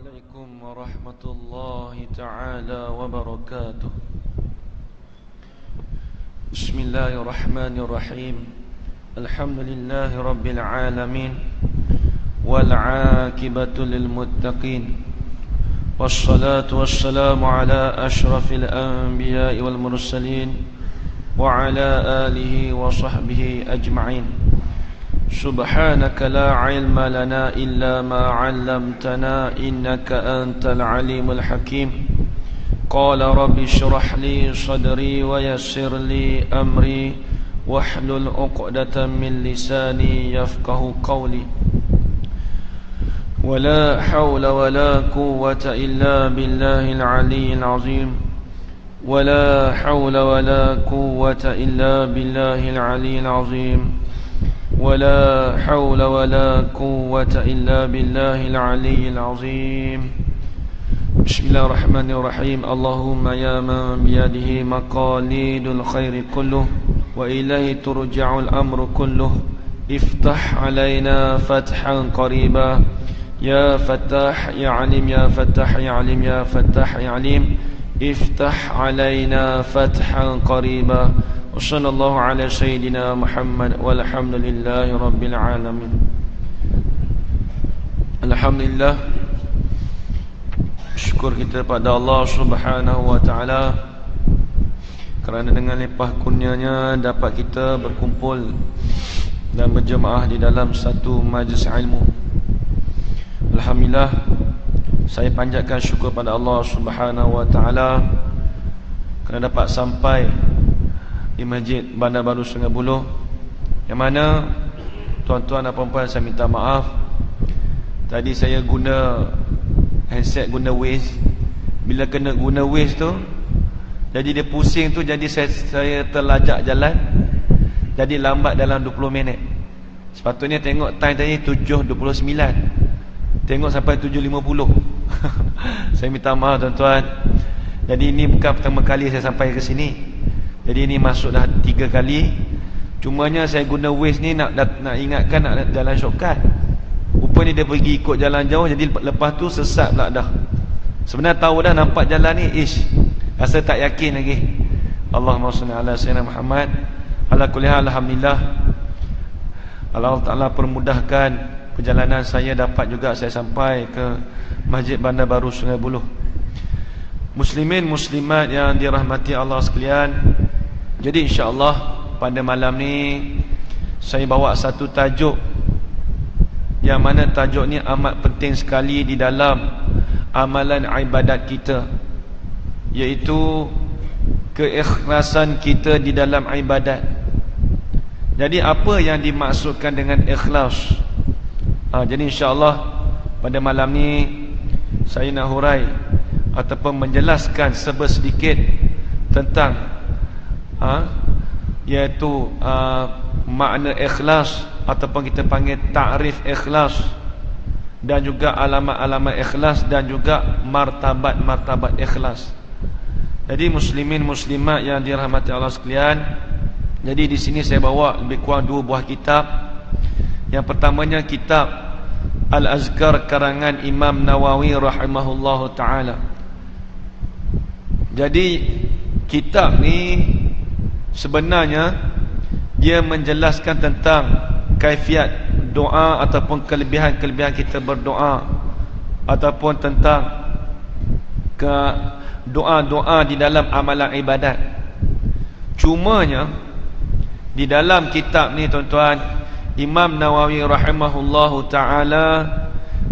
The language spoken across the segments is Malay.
عليكم ورحمة الله تعالى وبركاته. بسم الله الرحمن الرحيم. الحمد لله رب العالمين والعاقبة للمتقين، والصلاة والسلام على أشرف الأنبياء والمرسلين وعلى آله وصحبه أجمعين. سبحانك لا علم لنا إلا ما علمتنا إنك أنت العليم الحكيم. قال رب اشرح لي صدري ويسر لي أمري واحلل عقدة من لساني يفقه قولي. ولا حول ولا قوة إلا بالله العلي العظيم. ولا حول ولا قوة إلا بالله العلي العظيم. ولا حول ولا قوة إلا بالله العلي العظيم. بسم الله الرحمن الرحيم. اللهم يا من بيده مقاليد الخير كله وإليه ترجع الأمر كله، افتح علينا فتحا قريبا يا فتاح يا عليم يا فتاح يا عليم يا فتاح يا عليم. افتح علينا فتحا قريبا. وصلى الله على سيدنا محمد والحمد لله رب العالمين. Alhamdulillah, syukur kita pada Allah Subhanahu wa taala kerana dengan limpah kurnianya dapat kita berkumpul dan berjemaah di dalam satu majlis ilmu. Alhamdulillah, saya panjatkan syukur pada Allah Subhanahu wa taala kerana dapat sampai di Masjid Bandar Baru Sungai Buloh, yang mana tuan-tuan dan puan-puan, saya minta maaf tadi saya guna handset, guna Waze. Bila kena guna Waze tu, jadi dia pusing tu, jadi saya terlajak jalan, jadi lambat dalam 20 minit. Sepatutnya tengok time tadi 7.29, tengok sampai 7.50. Saya minta maaf tuan-tuan. Jadi ini bukan pertama kali saya sampai ke sini. Jadi ini masuk dah 3 kali. Cumanya saya guna Waze ni nak ingatkan nak jalan shortcut. Rupanya dia pergi ikut jalan jauh, jadi lepas tu sesat pula dah. Sebenarnya tahu dah nampak jalan ni, rasa tak yakin lagi. Allahumma salli ala sayyidina Muhammad. Ala kulli hal, alhamdulillah, Allah Ta'ala permudahkan perjalanan saya, dapat juga saya sampai ke Masjid Bandar Baru Sungai Buloh. Muslimin muslimat yang dirahmati Allah sekalian, jadi insya-Allah pada malam ni saya bawa satu tajuk, yang mana tajuk ni amat penting sekali di dalam amalan ibadat kita, iaitu keikhlasan kita di dalam ibadat. Jadi apa yang dimaksudkan dengan ikhlas? Jadi insya-Allah pada malam ni saya nak hurai ataupun menjelaskan sedikit tentang iaitu makna ikhlas, ataupun kita panggil ta'rif ikhlas, dan juga alamat-alamat ikhlas, dan juga martabat-martabat ikhlas. Jadi muslimin muslimat yang dirahmati Allah sekalian, jadi di sini saya bawa lebih kurang 2 buah kitab. Yang pertamanya kitab Al-Azkar karangan Imam Nawawi rahimahullahu taala. Jadi kitab ni sebenarnya dia menjelaskan tentang kaifiat doa ataupun kelebihan-kelebihan kita berdoa, ataupun tentang doa-doa di dalam amalan ibadat. Cumanya di dalam kitab ni tuan-tuan, Imam Nawawi rahimahullahu taala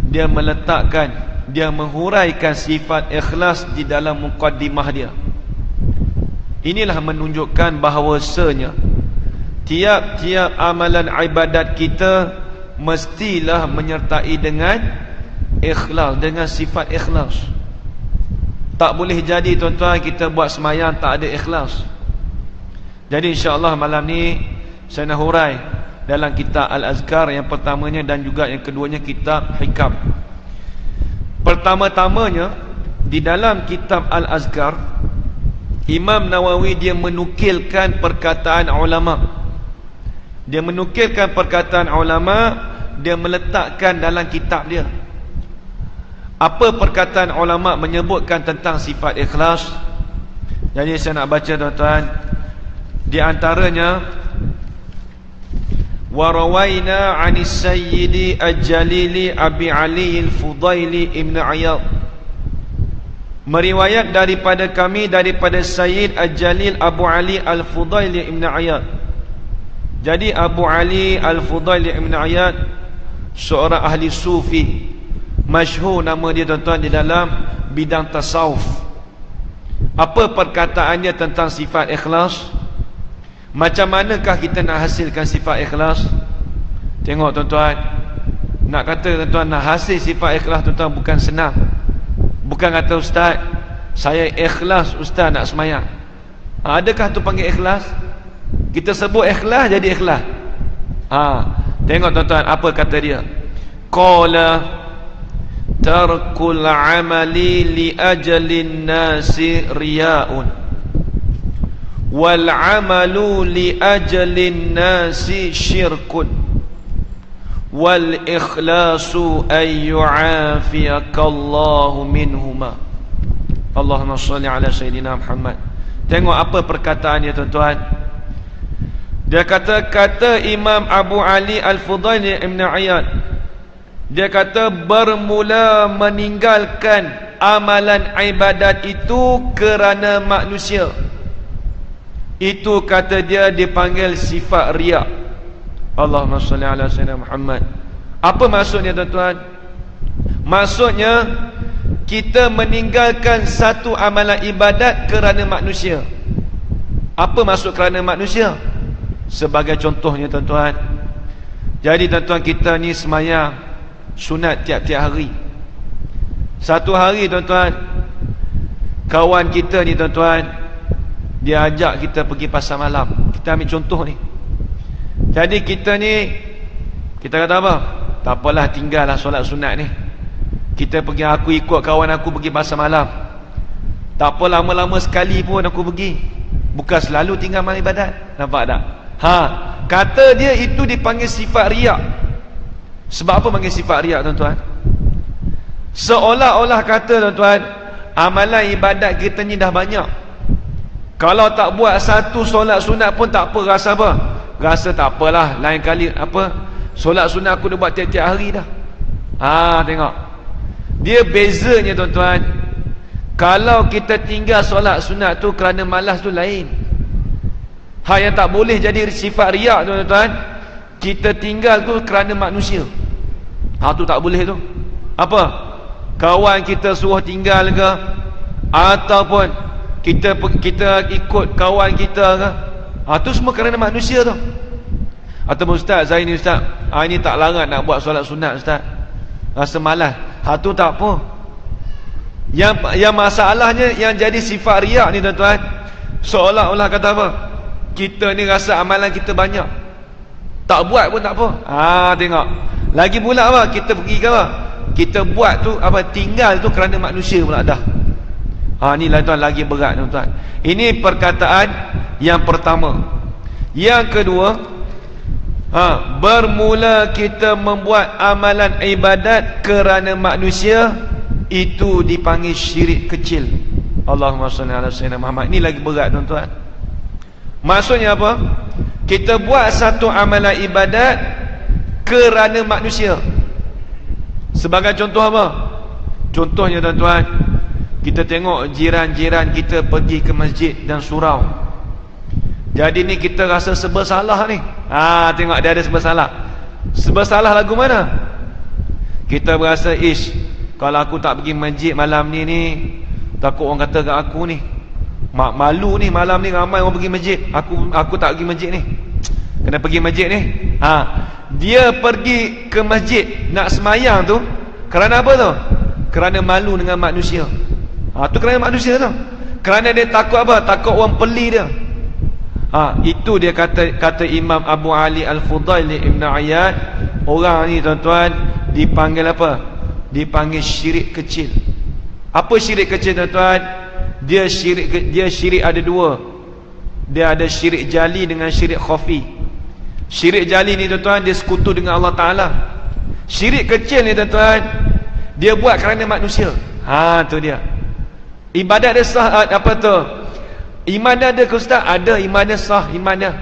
dia meletakkan, dia menghuraikan sifat ikhlas di dalam muqaddimah dia. Inilah menunjukkan bahawasanya tiap-tiap amalan ibadat kita mestilah menyertai dengan ikhlas, dengan sifat ikhlas. Tak boleh jadi tuan-tuan kita buat semayang tak ada ikhlas. Jadi insya-Allah malam ni saya nak hurai dalam kitab Al-Azkar yang pertamanya, dan juga yang keduanya kitab Hikam. Pertama-tamanya di dalam kitab Al-Azkar, Imam Nawawi dia menukilkan perkataan ulama. Dia menukilkan perkataan ulama, dia meletakkan dalam kitab dia. Apa perkataan ulama menyebutkan tentang sifat ikhlas? Jadi saya nak baca tuan-tuan. Di antaranya, warawaina 'anis sayyidi al-jalili Abi Ali al-Fudaili Ibn Iyad. Meriwayat daripada kami daripada Sayyid Al-Jalil Abu Ali Al-Fudaili Ibn Iyad. Jadi Abu Ali Al-Fudaili Ibn Iyad seorang ahli sufi, masyhur nama dia tuan-tuan di dalam bidang tasawuf. Apa perkataannya tentang sifat ikhlas? Macam manakah kita nak hasilkan sifat ikhlas? Tengok tuan-tuan, nak kata tuan-tuan nak hasil sifat ikhlas tuan-tuan bukan senang. Bukan kata ustaz, saya ikhlas ustaz nak semayang. Adakah tu panggil ikhlas? Kita sebut ikhlas jadi ikhlas. Tengok tuan-tuan apa kata dia. Qala tarkul amali li ajalin nasi riya'un wal amalu li ajalin nasi syirkun wal ikhlasu ay yu'afiyakallahu minhuma. Allahumma salli ala Sayyidina Muhammad. Tengok apa perkataan dia tuan-tuan. Dia kata Imam Abu Ali Al-Fudaili Ibn Iyad, dia kata bermula meninggalkan amalan ibadat itu kerana manusia, itu kata dia dipanggil sifat riya. Allahumma salli ala Sayyidina Muhammad. Apa maksudnya tuan-tuan? Maksudnya kita meninggalkan satu amalan ibadat kerana manusia. Apa maksud kerana manusia? Sebagai contohnya tuan-tuan, jadi tuan-tuan kita ni semayang sunat tiap-tiap hari. Satu hari tuan-tuan, kawan kita ni tuan-tuan, dia ajak kita pergi pasar malam. Kita ambil contoh ni. Jadi kita ni, kita kata apa? Tak apalah, tinggallah solat sunat ni, kita pergi, aku ikut kawan aku pergi pasar malam. Tak apa, lama-lama sekali pun aku pergi, bukan selalu tinggal malam ibadat. Nampak tak? Kata dia itu dipanggil sifat riak. Sebab apa panggil sifat riak tuan-tuan? Seolah-olah kata tuan-tuan, amalan ibadat kita ni dah banyak, kalau tak buat satu solat sunat pun tak apa. Rasa apa? Rasa tak apalah, lain kali apa, solat sunat aku dah buat tiap-tiap hari dah. Tengok, dia bezanya tuan-tuan. Kalau kita tinggal solat sunat tu kerana malas tu lain. Yang tak boleh jadi sifat riak tuan-tuan, kita tinggal tu kerana manusia. Tu tak boleh tu. Apa? Kawan kita suruh tinggal ke, ataupun kita ikut kawan kita ke, tu semua kerana manusia tu. Ataupun ustaz, saya ni ustaz, ini tak larang nak buat solat sunat ustaz, rasa malas. Tu tak apa. Yang masalahnya yang jadi sifat riak ni tuan-tuan, seolah-olah kata apa, kita ni rasa amalan kita banyak, tak buat pun tak apa. Tengok, lagi pula apa, kita pergi ke apa, kita buat tu apa, tinggal tu kerana manusia pula dah. Ni lah tuan, lagi berat tuan-tuan. Ini perkataan yang pertama. Yang kedua, bermula kita membuat amalan ibadat kerana manusia, itu dipanggil syirik kecil. Allahumma salli ala Sayyidina Muhammad. Ini lagi berat tuan-tuan. Maksudnya apa? Kita buat satu amalan ibadat kerana manusia. Sebagai contoh apa? Contohnya tuan-tuan, kita tengok jiran-jiran kita pergi ke masjid dan surau. Jadi ni kita rasa serba salah ni. Tengok dia ada serba salah. Serba salah lagu mana? Kita berasa, kalau aku tak pergi masjid malam ni takut orang kata kat aku ni, malu ni, malam ni ramai orang pergi masjid, aku tak pergi masjid ni, kena pergi masjid ni. Dia pergi ke masjid nak semayang tu kerana apa tu? Kerana malu dengan manusia. Tu kerana manusia tu, kerana dia takut apa? Takut orang peli dia. Itu dia kata Imam Abu Ali Al-Fudaili Ibn Iyad, orang ni tuan-tuan dipanggil apa? Dipanggil syirik kecil. Apa syirik kecil tuan-tuan? Dia syirik ada dua. Dia ada syirik jali dengan syirik khafi. Syirik jali ni tuan-tuan, dia sekutu dengan Allah Ta'ala. Syirik kecil ni tuan-tuan, Dia buat kerana manusia. Tu dia. Ibadat dia sah, apa tu? Iman dia ada ke ustaz? Ada, iman dia sah, iman dia.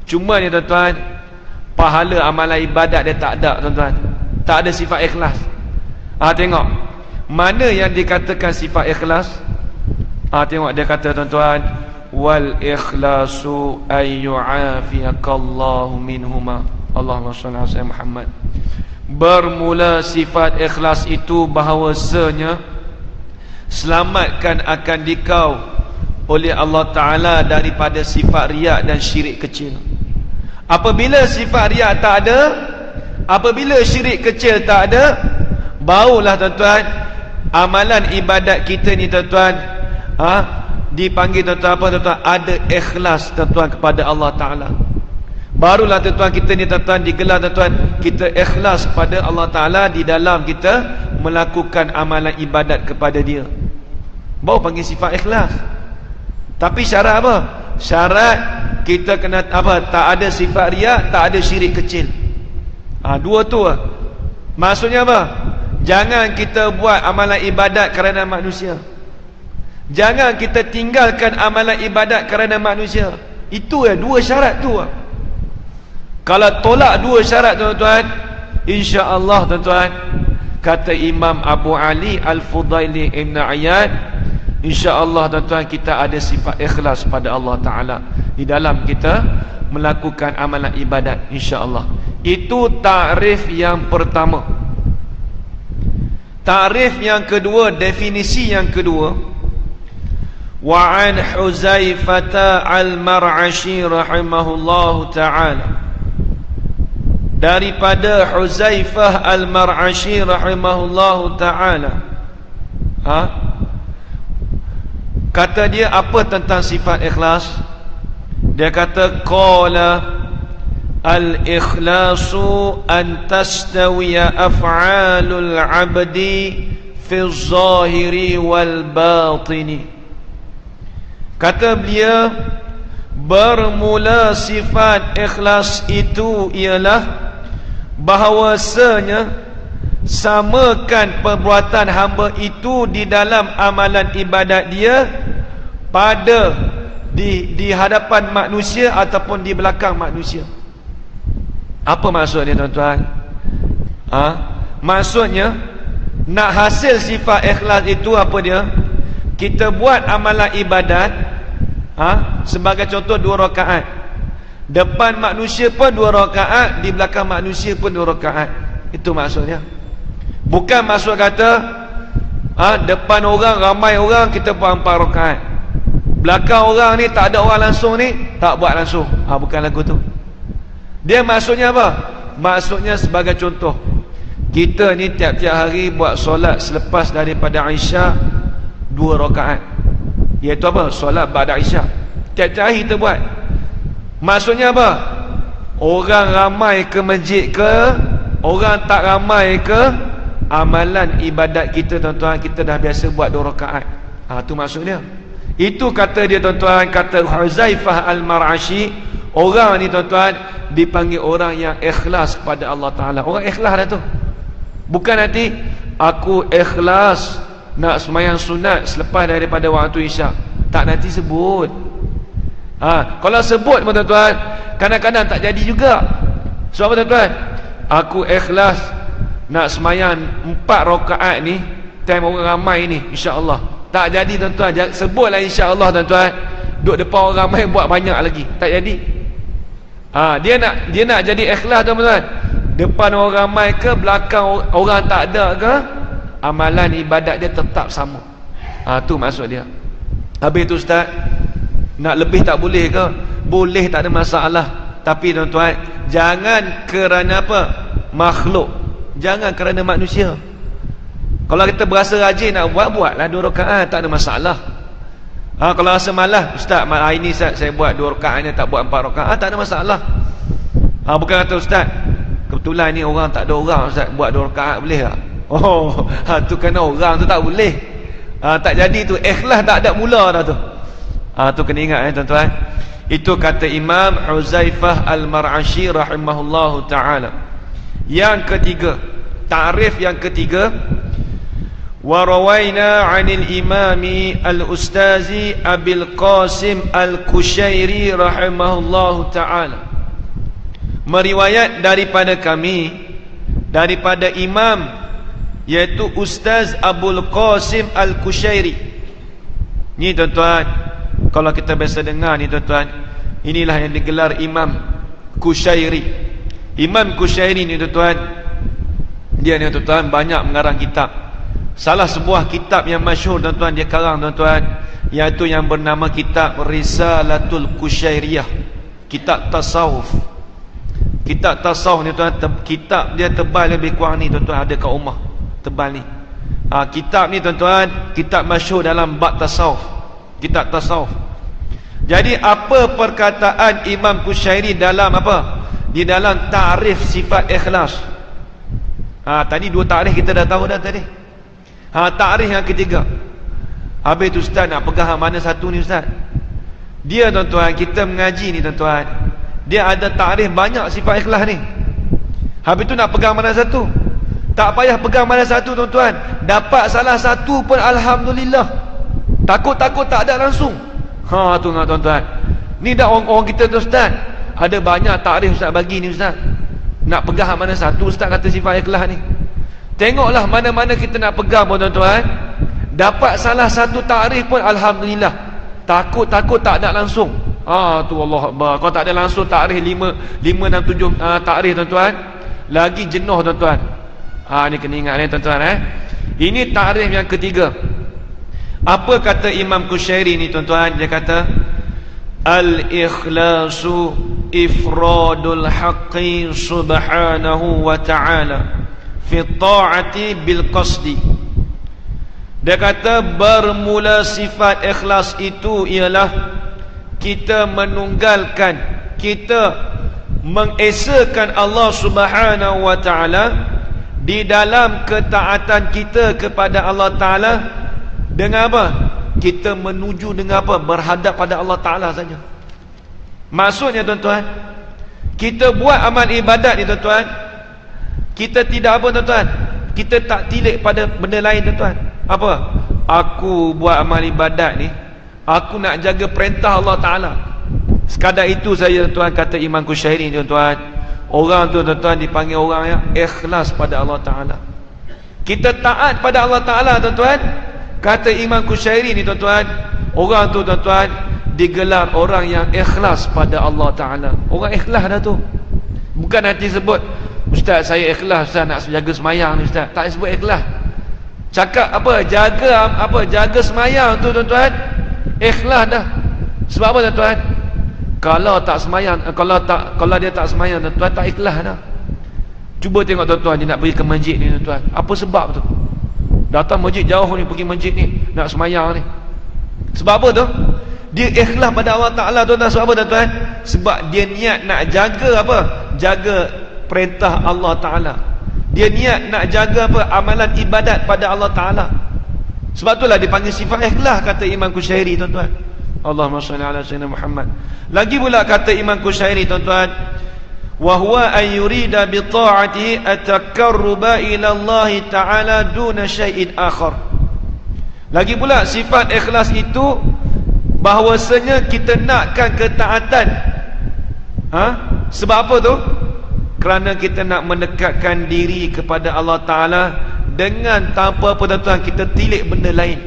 Cuma ni tuan-tuan, pahala amalan ibadat dia tak ada tuan-tuan. Tak ada sifat ikhlas. Tengok. Mana yang dikatakan sifat ikhlas? Tengok dia kata tuan-tuan, wal ikhlasu ayyu'afiyakallahu minhuma. Allahumma salli ala Muhammad. Bermula sifat ikhlas itu bahawasanya selamatkan akan dikau oleh Allah Ta'ala daripada sifat riak dan syirik kecil. Apabila sifat riak tak ada, apabila syirik kecil tak ada, barulah tuan-tuan amalan ibadat kita ni tuan-tuan dipanggil tuan-tuan apa tuan-tuan? Ada ikhlas tuan-tuan kepada Allah Ta'ala. Barulah tuan-tuan kita ni tuan-tuan digelar tuan-tuan, kita ikhlas kepada Allah Ta'ala di dalam kita melakukan amalan ibadat kepada dia. Baru panggil sifat ikhlas. Tapi syarat apa? Syarat kita kena apa? Tak ada sifat riak, tak ada syirik kecil. Dua tu lah. Maksudnya apa? Jangan kita buat amalan ibadat kerana manusia. Jangan kita tinggalkan amalan ibadat kerana manusia. Itu ya, dua syarat tu lah. Kalau tolak dua syarat tuan-tuan, insya-Allah tuan-tuan, kata Imam Abu Ali Al-Fudaili Ibn Iyad, insya-Allah tuan-tuan kita ada sifat ikhlas pada Allah Ta'ala di dalam kita melakukan amalan ibadat, insya-Allah. Itu takrif yang pertama. Takrif yang kedua, definisi yang kedua, wa an Huzaifah al-Mar'ashi rahimahullahu ta'ala, daripada Huzaifah al-Mar'ashi rahimahullahu ta'ala, kata dia apa tentang sifat ikhlas? Dia kata qala al-ikhlasu an tastawiya af'alul 'abdi fi zahiri wal batini. Kata beliau, bermula sifat ikhlas itu ialah bahawasanya samakan perbuatan hamba itu di dalam amalan ibadat dia pada di hadapan manusia ataupun di belakang manusia. Apa maksudnya tuan-tuan? Maksudnya nak hasil sifat ikhlas itu apa dia? Kita buat amalan ibadat, sebagai contoh 2 rakaat. Depan manusia pun 2 rakaat, di belakang manusia pun 2 rakaat. Itu maksudnya. Bukan maksud kata depan orang, ramai orang, kita buat 4 rakaat. Belakang orang ni tak ada orang langsung ni, tak buat langsung. Bukan lagu tu. Dia maksudnya apa? Maksudnya sebagai contoh, kita ni tiap-tiap hari buat solat selepas daripada Isyak 2 rakaat. Iaitu apa? Solat ba'da Isyak. Tiap-tiap hari kita buat. Maksudnya apa? Orang ramai ke masjid ke, orang tak ramai ke, amalan ibadat kita tuan-tuan, kita dah biasa buat 2 rakaat. Tu maksudnya. Itu kata dia tuan-tuan, kata Huzaifah al-Mar'ashi, orang ni tuan-tuan dipanggil orang yang ikhlas kepada Allah Ta'ala. Orang ikhlas dah tu. Bukan nanti aku ikhlas nak semayang sunat selepas daripada waktu Isyak. Tak nanti sebut. Kalau sebut tuan-tuan, kadang-kadang tak jadi juga. Sebab apa tuan-tuan? Aku ikhlas nak semayang 4 rakaat ni, time orang ramai ni, insya-Allah. Tak jadi tuan-tuan. Sebutlah insya-Allah tuan-tuan. Duduk depan orang ramai buat banyak lagi. Tak jadi. Dia nak jadi ikhlas tuan-tuan. Depan orang ramai ke, belakang orang tak ada ke, amalan ibadat dia tetap sama. Tu maksud dia. Habis tu ustaz, nak lebih tak boleh ke? Boleh, tak ada masalah. Tapi tuan-tuan, jangan kerana apa? Makhluk. Jangan kerana manusia. Kalau kita berasa rajin nak buat, buatlah 2 rakaat, tak ada masalah. Kalau rasa malas, ustaz, hari ni saya buat 2 rakaat ni, tak buat 4 rakaat, tak ada masalah. Bukan kata ustaz, kebetulan ni orang tak ada orang, ustaz, buat 2 rakaat boleh tak? Tu kena orang tu tak boleh. Tak jadi tu, ikhlas tak ada mula dah tu. Tu kena ingat tuan-tuan. Itu kata Imam Huzaifah al-Mar'ashi rahimahullahu ta'ala. Yang ketiga, ta'rif yang ketiga, Wa rawaina 'anil imami al-ustazi Abil Qasim al-Kushairi rahimahullahu ta'ala. Meriwayat daripada kami, daripada imam, iaitu Ustaz Abul Qasim al-Kushairi. Ni tuan-tuan, kalau kita biasa dengar ni tuan-tuan, inilah yang digelar Imam Kushairi. Imam Kushairi ni tuan-tuan, dia ni tuan-tuan banyak mengarang kitab. Salah sebuah kitab yang masyhur tuan-tuan dia karang tuan-tuan, iaitu yang bernama kitab Risalatul Kushairiyah, kitab tasawuf. Kitab tasawuf ni tuan-tuan, kitab dia tebal lebih kurang ni tuan-tuan, ada kat rumah tebal ni. Kitab ni tuan-tuan, kitab masyhur dalam bab tasawuf, kitab tasawuf. Jadi apa perkataan Imam Kushairi dalam apa? Di dalam ta'rif sifat ikhlas. Tadi dua ta'rif kita dah tahu dah tadi. Ta'rif yang ketiga. Habis tu ustaz nak pegang mana satu ni ustaz? Dia tuan-tuan, kita mengaji ni tuan-tuan, dia ada ta'rif banyak sifat ikhlas ni. Habis tu nak pegang mana satu? Tak payah pegang mana satu tuan-tuan. Dapat salah satu pun alhamdulillah. Takut-takut tak ada langsung. Tu nak tuan-tuan. Ni dah orang kita tu ustaz, ada banyak takrif ustaz bagi ni ustaz. Nak pegang mana satu ustaz kata sifat ikhlas ni. Tengoklah mana-mana kita nak pegang pun tuan-tuan, dapat salah satu takrif pun alhamdulillah. Takut-takut tak ada langsung. Tu Allah Akbar. Kalau tak ada langsung takrif 5, 6, 7 takrif tuan-tuan, lagi jenuh tuan-tuan. Ni kena ingat ni tuan-tuan. Ini takrif yang ketiga. Apa kata Imam Kushairi ni tuan-tuan? Dia kata al-ikhlasu ifradul haqqi subhanahu wa ta'ala fi ta'ati bil qasdi. Dia kata bermula sifat ikhlas itu ialah kita menunggalkan, kita mengesakan Allah subhanahu wa ta'ala di dalam ketaatan kita kepada Allah Ta'ala. Dengan apa? Kita menuju dengan apa? Berhadap pada Allah Ta'ala saja. Maksudnya tuan-tuan, kita buat amal ibadat ni tuan-tuan, kita tidak apa tuan-tuan, kita tak tilik pada benda lain tuan-tuan. Apa? Aku buat amal ibadat ni, aku nak jaga perintah Allah Ta'ala. Sekadar itu saja tuan-tuan, kata Imam Kushairi tuan-tuan. Orang tu tuan-tuan dipanggil orang yang ikhlas pada Allah Ta'ala. Kita taat pada Allah Ta'ala tuan-tuan, kata Imam Kushairi ni tuan-tuan, orang tu tuan-tuan digelar orang yang ikhlas pada Allah Ta'ala. Orang ikhlas dah tu. Bukan nanti sebut, ustaz saya ikhlas ustaz nak jaga semayang ni ustaz. Tak sebut ikhlas. Cakap apa? Jaga semayang tu tuan-tuan, ikhlas dah. Sebab apa tuan-tuan? Kalau tak semayang, kalau dia tak semayang tuan-tuan, tak ikhlas dah. Cuba tengok tuan-tuan, dia nak pergi ke masjid ni tuan-tuan. Apa sebab tu? Datang masjid jauh ni, pergi masjid ni nak semayang ni. Sebab apa tu? Dia ikhlas pada Allah Ta'ala tuan-tuan. Sebab apa tuan-tuan? Sebab dia niat nak jaga apa? Jaga perintah Allah Ta'ala. Dia niat nak jaga apa? Amalan ibadat pada Allah Ta'ala. Sebab itulah dipanggil sifat ikhlas, kata Imam Kushairi tuan-tuan. Allahumma salli ala sayyidina Muhammad. Lagi pula kata Imam Kushairi tuan-tuan, wa huwa an yurida bi ta'atihi at-takarruba ila Allah Ta'ala duna syai'in akhar. Lagi pula sifat ikhlas itu bahawasanya kita nakkan ketaatan. Sebab apa tu? Kerana kita nak mendekatkan diri kepada Allah Ta'ala dengan tanpa apa tuan-tuan kita tilik benda lain.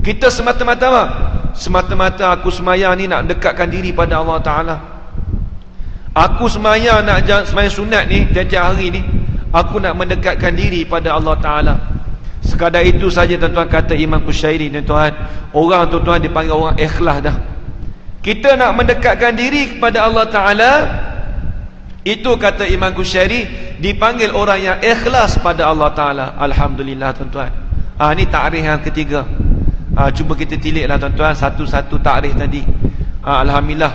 Kita semata-mata apa? Semata-mata aku semayang ni nak dekatkan diri pada Allah Ta'ala. Aku semayang nak semayang sunat ni tiap-tiap hari ni, aku nak mendekatkan diri pada Allah Ta'ala. Sekadar itu saja tuan-tuan, kata Imam Kushairi tuan-tuan. Orang tuan-tuan dipanggil orang ikhlas dah. Kita nak mendekatkan diri kepada Allah Ta'ala, itu kata Imam Kushairi dipanggil orang yang ikhlas pada Allah Ta'ala. Alhamdulillah tuan-tuan. Ni takrif yang ketiga. Cuba kita tiliklah tuan-tuan satu-satu takrif tadi. Alhamdulillah.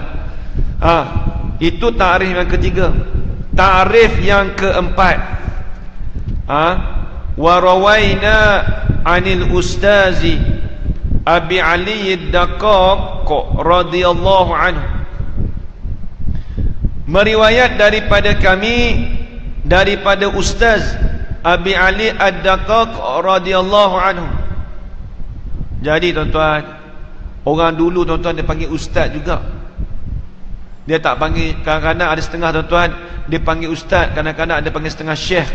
Itu takrif yang ketiga. Takrif yang keempat, wa rawaina 'anil ustazi Abi Ali ad-Daqqaq radhiyallahu anhu. Meriwayat daripada kami, daripada Ustaz Abi Ali Ad-Daqqaq radhiyallahu anhu. Jadi tuan-tuan, orang dulu tuan-tuan dia panggil ustaz juga. Dia tak panggil, kadang-kadang ada setengah tuan-tuan dia panggil ustaz, kadang-kadang ada panggil setengah syekh.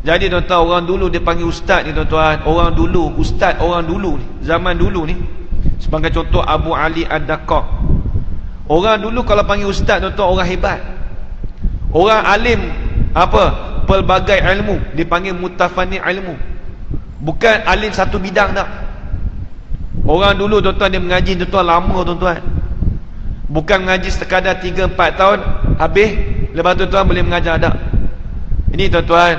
Jadi tuan-tuan, orang dulu dia panggil ustaz ni tuan-tuan. Orang dulu, ustaz orang dulu ni, zaman dulu ni. Sebagai contoh Abu Ali Ad-Daqqaq. Orang dulu kalau panggil ustaz tuan-tuan, orang hebat. Orang alim apa? Pelbagai ilmu, dipanggil mutafani ilmu. Bukan alim satu bidang tak. Orang dulu tuan-tuan dia mengaji tuan-tuan lama tuan-tuan. Bukan mengaji sekadar 3-4 tahun habis, lepas tu tuan boleh mengajar tak. Ini tuan-tuan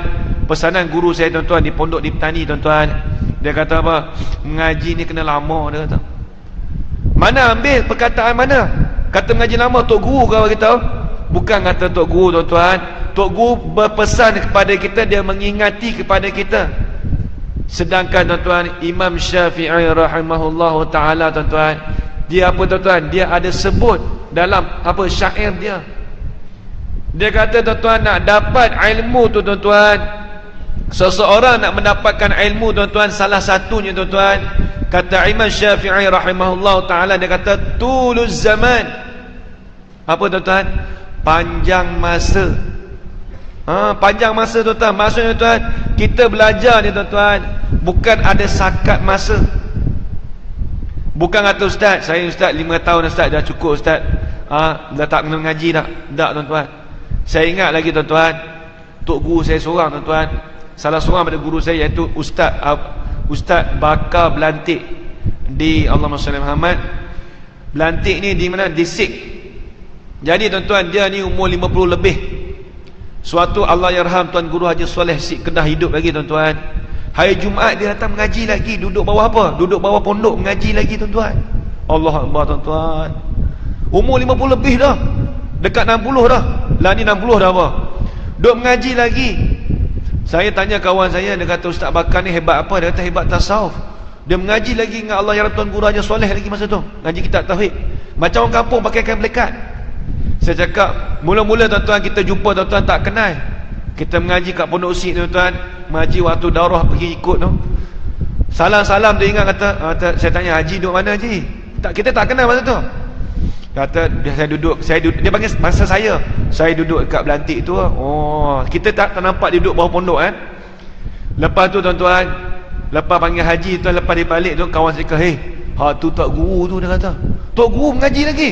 pesanan guru saya tuan-tuan di pondok di Petani tuan-tuan. Dia kata apa? Mengaji ni kena lama, dia kata. Mana ambil perkataan mana? Kata mengaji lama tok guru kau beritahu. Bukan kata tok guru tuan-tuan. Tok guru berpesan kepada kita, dia mengingati kepada kita. Sedangkan tuan-tuan Imam Syafi'i rahimahullahu taala tuan-tuan, dia apa tuan-tuan? Dia ada sebut dalam apa syair dia. Dia kata tuan-tuan, nak dapat ilmu tu tuan-tuan, seseorang nak mendapatkan ilmu tuan-tuan, salah satunya tuan-tuan, kata Imam Syafi'i rahimahullahu taala, dia kata tuluz zaman. Apa tuan-tuan? Panjang masa. Panjang masa tuan-tuan. Maksudnya tuan, kita belajar ni tuan-tuan, bukan ada sakat masa. Bukan kata ustaz, saya ustaz 5 tahun ustaz dah cukup ustaz. Dah tak kena mengaji dah. Tak tuan-tuan. Saya ingat lagi tuan-tuan, tok guru saya seorang tuan-tuan, salah seorang pada guru saya, iaitu Ustaz Bakar Belantik di Allahumma salli Muhammad. Belantik ni di mana? Di Sik. Jadi tuan-tuan, dia ni umur 50 lebih. Suatu Allah yarham Tuan Guru Haji Soleh Sik Kedah hidup lagi tuan-tuan. Hari Jumaat dia datang mengaji lagi. Duduk bawah apa? Duduk bawah pondok mengaji lagi tuan-tuan. Allah Akbar tuan-tuan. Umur 50 lebih dah. Dekat 60 dah. Lah ni 60 dah apa? Duduk mengaji lagi. Saya tanya kawan saya, dia kata Ustaz Bakar ni hebat apa? Dia kata hebat tasawuf. Dia mengaji lagi dengan Allah yarham Tuan Guru Haji Soleh lagi masa tu. Ngaji kitab tauhid. Macam orang kampung pakai kain melekat. Saya cakap, mula-mula tuan-tuan kita jumpa tuan-tuan tak kenal. Kita mengaji kat Pondok Sik tuan-tuan, mengaji waktu daurah pergi ikut tu. Salam-salam dia ingat kata, saya tanya haji duduk mana haji? Tak, kita tak kenal masa tu. Kata saya duduk, dia panggil masa saya duduk dekat Belantik tu. Oh, kita tak nampak dia duduk bawah pondok kan. Lepas tu tuan-tuan, lepas panggil haji tuan, lepas dia balik tu kawan saya kata, "Hei, tu tok guru tu," dia kata. Tok guru mengaji lagi.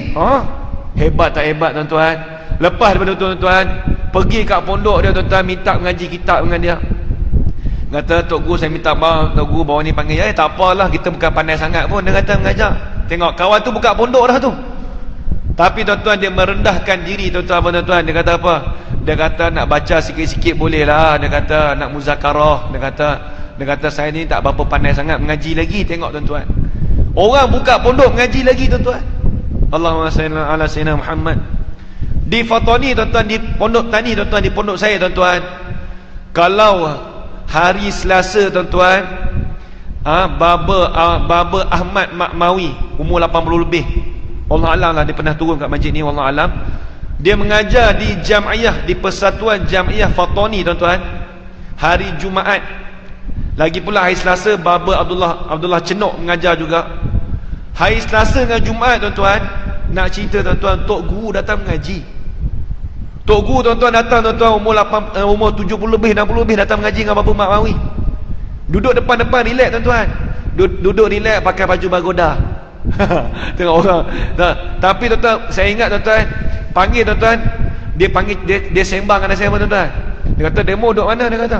Hebat tak hebat tuan-tuan. Lepas daripada tuan-tuan pergi kat pondok dia tuan-tuan, minta mengaji kitab dengan dia. Kata, "Tok guru saya minta maaf, tok guru bawah ni panggil." Tak apalah, kita bukan pandai sangat pun. Dia kata mengajar. Tengok kawan tu buka pondok dah tu. Tapi tuan-tuan dia merendahkan diri tuan-tuan. Dia kata apa? Dia kata nak baca sikit-sikit boleh lah. Dia kata nak muzakarah. Dia kata saya ni tak berapa pandai sangat mengaji lagi. Tengok tuan-tuan, orang buka pondok mengaji lagi tuan-tuan. Allahumma salli ala sayyidina Muhammad. Di Fatani tuan-tuan, di pondok Tani tuan-tuan, di pondok saya tuan-tuan, kalau hari Selasa tuan-tuan, Baba Ahmad Makmawi umur 80 lebih, Allah alam lah dia pernah turun kat masjid ni, wallah alam. Dia mengajar di Jamiah, di Persatuan Jamiah Fatani tuan-tuan, hari Jumaat. Lagi pula hari Selasa Baba Abdullah Cenok mengajar juga. Hari Selasa dengan Jumaat tuan-tuan, nak cerita tuan-tuan, tok guru datang mengaji. Tok guru tuan-tuan datang tuan-tuan, umur 70 lebih, 60 lebih, datang mengaji dengan Baba Makmawi. Duduk depan-depan relax tuan-tuan. Duduk relax pakai baju bagoda. Tengok orang. Tapi tuan-tuan, saya ingat tuan-tuan, panggil tuan-tuan, dia sembang dengan saya tuan-tuan. Dia kata, "Demo duduk mana?" Dia kata.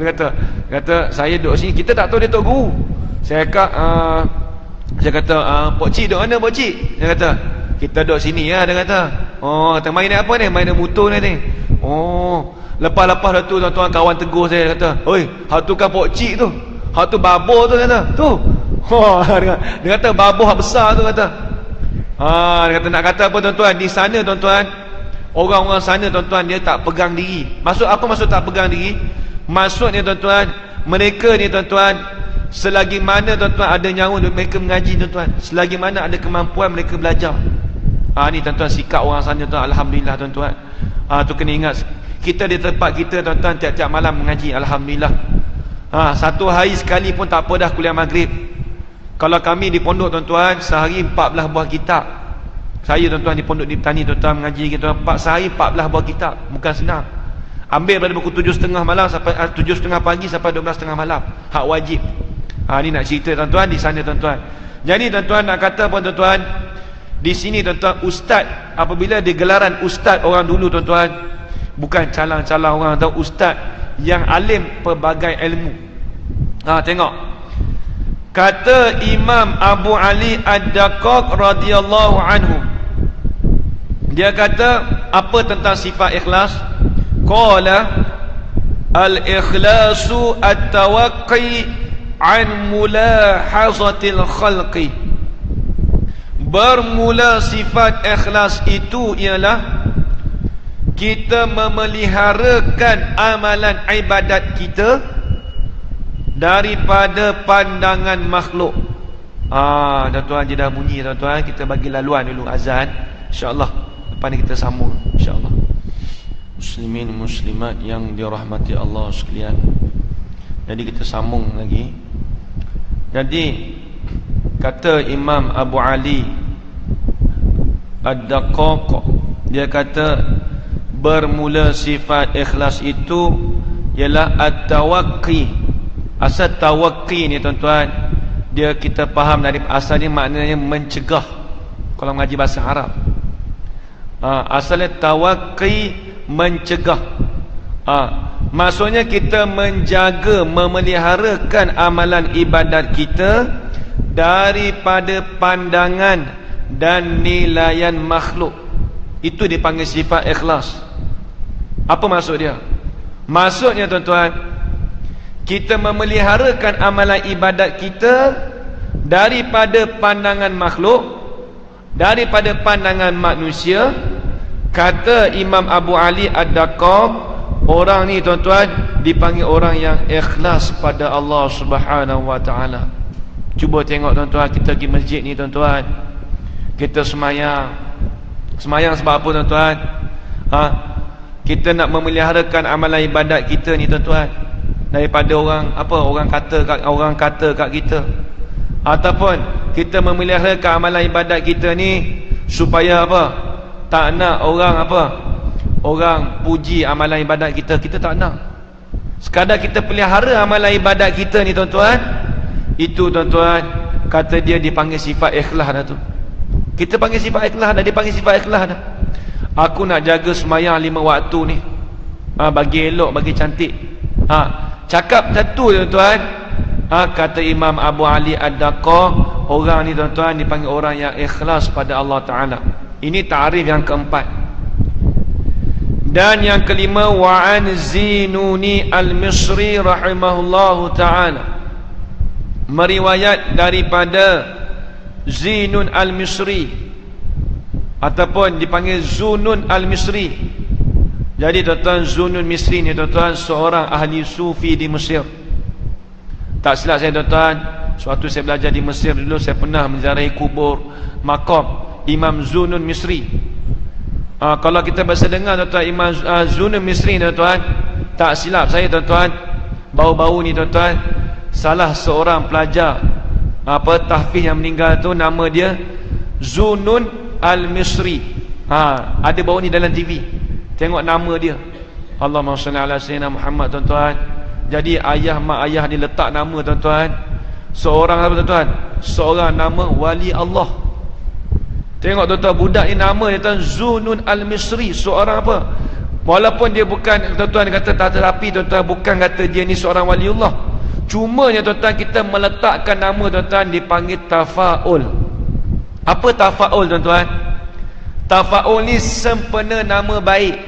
Dia kata saya duduk sini. Kita tak tahu dia tok guru. Saya kata, "Pok cik duduk mana pok cik?" Dia kata, "Kita duduk sini ya." Dia kata, kata main apa ni? Main motor ni. Lepas-lepas dah tu tuan-tuan, kawan tegur saya, kata, "Oi, hak tu kan pok cik tu. Hak tu babor tu," kata. Tu. Dia kata babor besar tu kata. Dia kata nak kata apa tuan-tuan, di sana tuan-tuan, orang-orang sana tuan-tuan, dia tak pegang diri. Apa maksud tak pegang diri? Maksudnya tuan-tuan, mereka ni tuan-tuan, selagi mana tuan-tuan ada nyawa mereka mengaji tuan-tuan, selagi mana ada kemampuan mereka belajar. Ni tuan-tuan sikap orang sana tuan, alhamdulillah tuan-tuan. Tu kena ingat. Kita di tempat kita tuan-tuan tiap-tiap malam mengaji, alhamdulillah. Satu hari sekali pun tak apa dah kuliah maghrib. Kalau kami di pondok tuan-tuan, sehari 14 buah kitab. Saya tuan-tuan di pondok di Petani tuan-tuan mengaji kita, sehari 14 buah kitab, bukan senang. Ambil pada pukul 7.30 malam sampai 7.30 pagi sampai 12.30 malam. Hak wajib. Ni nak cerita tuan-tuan di sana tuan-tuan. Jadi tuan-tuan nak kata apa tuan-tuan? Di sini tuan-tuan, ustaz apabila digelaran ustaz orang dulu tuan-tuan, bukan calang-calang orang, tahu ustaz yang alim pelbagai ilmu. Tengok. Kata Imam Abu Ali Ad-Daqqaq radhiyallahu anhu. Dia kata apa tentang sifat ikhlas? Qala al-ikhlasu at-tawaqqi an mulahazatil khalqi. Bermula sifat ikhlas itu ialah kita memeliharakan amalan ibadat kita daripada pandangan makhluk. Tuan-tuan je dah bunyi tuan-tuan, kita bagi laluan dulu azan. InsyaAllah lepas ni kita sambung insyaAllah. Muslimin muslimat yang dirahmati Allah sekalian, jadi kita sambung lagi. Jadi kata Imam Abu Ali Ad-Daqqaq, dia kata bermula sifat ikhlas itu ialah at-tawaqqi. Asal tawaqqi ni tuan-tuan, dia kita faham dari asal dia maknanya mencegah. Kalau mengaji bahasa Arab, asalnya tawaqqi mencegah. Maksudnya kita menjaga, memeliharakan amalan ibadat kita daripada pandangan dan nilaian makhluk. Itu dipanggil sifat ikhlas. Apa maksud dia? Maksudnya tuan-tuan, kita memeliharakan amalan ibadat kita daripada pandangan makhluk, daripada pandangan manusia. Kata Imam Abu Ali Ad-Daqqaq, orang ni tuan-tuan dipanggil orang yang ikhlas pada Allah Subhanahu wa taala. Cuba tengok tuan-tuan, kita pergi masjid ni tuan-tuan, kita semayang. Semayang sebab apa tuan-tuan? Kita nak memeliharakan amalan ibadat kita ni tuan-tuan daripada orang kata kat kita, ataupun kita memeliharakan amalan ibadat kita ni supaya apa? Tak nak orang puji amalan ibadat kita. Kita tak nak. Sekadar kita pelihara amalan ibadat kita ni tuan-tuan, itu tuan-tuan kata dia dipanggil sifat ikhlas dah tu. Kita panggil sifat ikhlas dah, dipanggil sifat ikhlas dah. Aku nak jaga semayang 5 waktu ni, bagi elok, bagi cantik. Cakap satu tuan-tuan, kata Imam Abu Ali Ad-Daqqaq, orang ni tuan-tuan dipanggil orang yang ikhlas pada Allah Ta'ala. Ini ta'rif yang keempat. Dan yang kelima, wa'an Zinuni Al-Misri rahimahullahu ta'ala, meriwayat daripada Zinun Al-Misri, ataupun dipanggil Zunun Al-Misri. Jadi tuan-tuan, Zunun Misri ni tuan-tuan seorang ahli sufi di Mesir. Tak silap saya tuan-tuan, suatu saya belajar di Mesir dulu, saya pernah menziarahi kubur makam Imam Zunun Misri. Kalau kita biasa dengar tuan-tuan Imam Zunun Misri tuan-tuan, tak silap saya tuan-tuan, baru-baru ni tuan-tuan, salah seorang pelajar tahfiz yang meninggal tu, nama dia Zunun Al-Misri. Ada baru ni dalam TV, tengok nama dia. Allahumma salli ala sayyidina Muhammad tuan-tuan. Jadi ayah mak ayah dia letak nama tuan-tuan, seorang apa tuan-tuan? Seorang nama wali Allah. Tengok tuan-tuan, budak ni nama dia tuan Zunun Al-Misri, seorang apa? Walaupun dia bukan tuan-tuan, dia kata tak terapi tuan-tuan, bukan kata dia ni seorang waliullah. Cumanya tuan-tuan, kita meletakkan nama tuan-tuan dipanggil tafa'ul. Apa tafa'ul tuan-tuan? Tafa'ul ni sempena nama baik.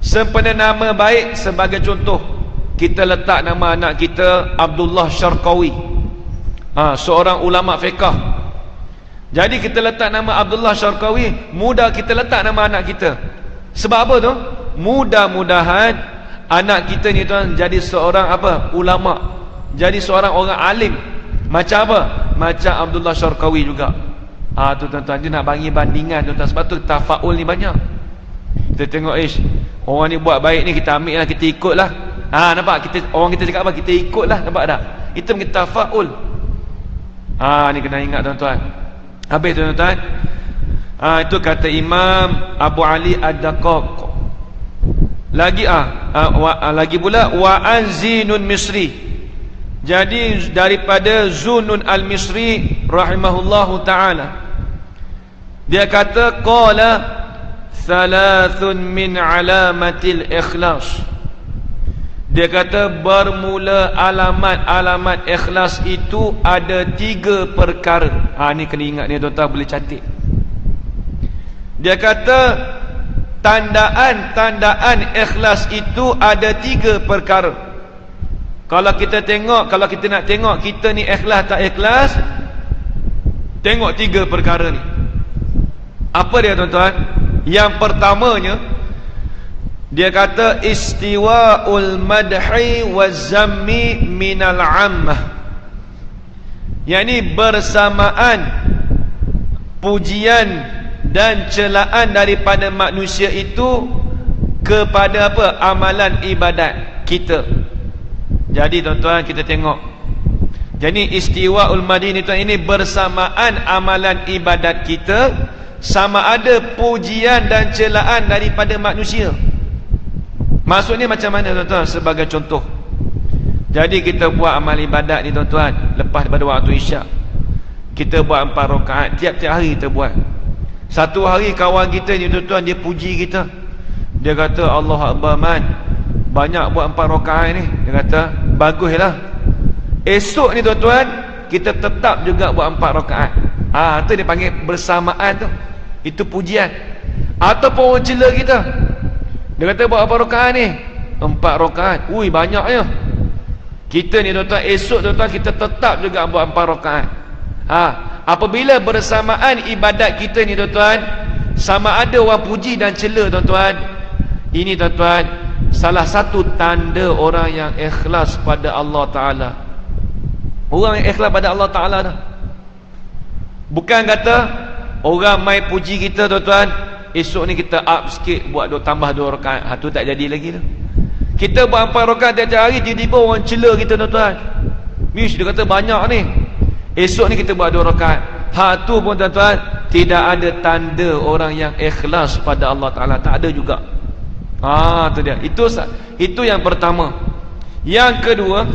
Sempena nama baik, sebagai contoh, kita letak nama anak kita Abdullah Syarqawi, seorang ulama fiqh. Jadi kita letak nama Abdullah Syarqawi, mudah kita letak nama anak kita. Sebab apa tu? Mudah-mudahan anak kita ni tuan jadi seorang apa? Ulama. Jadi seorang orang alim. Macam apa? Macam Abdullah Syarqawi juga. Tu tuan-tuan, dia nak bagi bandingan tuan-tuan. Sebab tu tafa'ul ni banyak. Kita tengok Orang ni buat baik ni kita ambil lah, kita ikut lah. Nampak? Orang kita cakap apa? Kita ikut lah. Nampak tak? Itu kita faul. Ni kena ingat tuan-tuan. Habis tuan-tuan. Itu kata Imam Abu Ali Ad-Daqqaq. Lagi lagi pula wa Zinun Misri. Jadi daripada Zunun Al-Misri rahimahullahu taala, dia kata qala thalathun min alamatil ikhlas. Dia kata bermula alamat-alamat ikhlas itu ada 3 perkara. Ni kena ingat ni tuan-tuan, boleh catat. Dia kata tandaan ikhlas itu ada 3 perkara. Kalau kita nak tengok kita ni ikhlas tak ikhlas, tengok 3 perkara ni. Apa dia tuan-tuan? Yang pertamanya, dia kata istiwa'ul madhi waz-zammi minal 'ammah. Yang ni bersamaan pujian dan celaan daripada manusia itu kepada apa? Amalan ibadat kita. Jadi tuan-tuan, kita tengok. Jadi istiwa'ul madhi ni tuan, ini bersamaan amalan ibadat kita, sama ada pujian dan celaan daripada manusia. Maksudnya macam mana tuan-tuan? Sebagai contoh, jadi kita buat amal ibadat ni tuan-tuan, lepas daripada waktu isyak, kita buat 4 rakaat tiap-tiap hari kita buat. Satu hari kawan kita ni tuan-tuan, dia puji kita. Dia kata, Allah Akbar man, banyak buat 4 rakaat ni. Dia kata, baguslah. Esok ni tuan-tuan, kita tetap juga buat 4 rakaat. Itu dia panggil bersamaan tu. Itu pujian. Ataupun orang cela kita, dia kata buat apa rakaat ni? 4 rakaat. Ui, banyaknya. Kita ni tuan-tuan, esok tuan-tuan, kita tetap juga buat 4 rakaat. Apabila bersamaan ibadat kita ni tuan-tuan, sama ada orang puji dan cela tuan-tuan, ini tuan-tuan, salah satu tanda orang yang ikhlas pada Allah Ta'ala. Orang yang ikhlas pada Allah Ta'ala dah. Bukan kata orang mai puji kita tuan-tuan, esok ni kita up sikit, buat tambah 2 rakaat. Tu tak jadi lagi tu. Kita buat 4 rakaat tiap-tiap hari, tiba-tiba orang cela kita tuan-tuan. Mish, dia kata banyak ni. Esok ni kita buat 2 rakaat. Tu pun tuan-tuan, tidak ada tanda orang yang ikhlas pada Allah Ta'ala. Tak ada juga. Tu dia. Itu yang pertama. Yang kedua,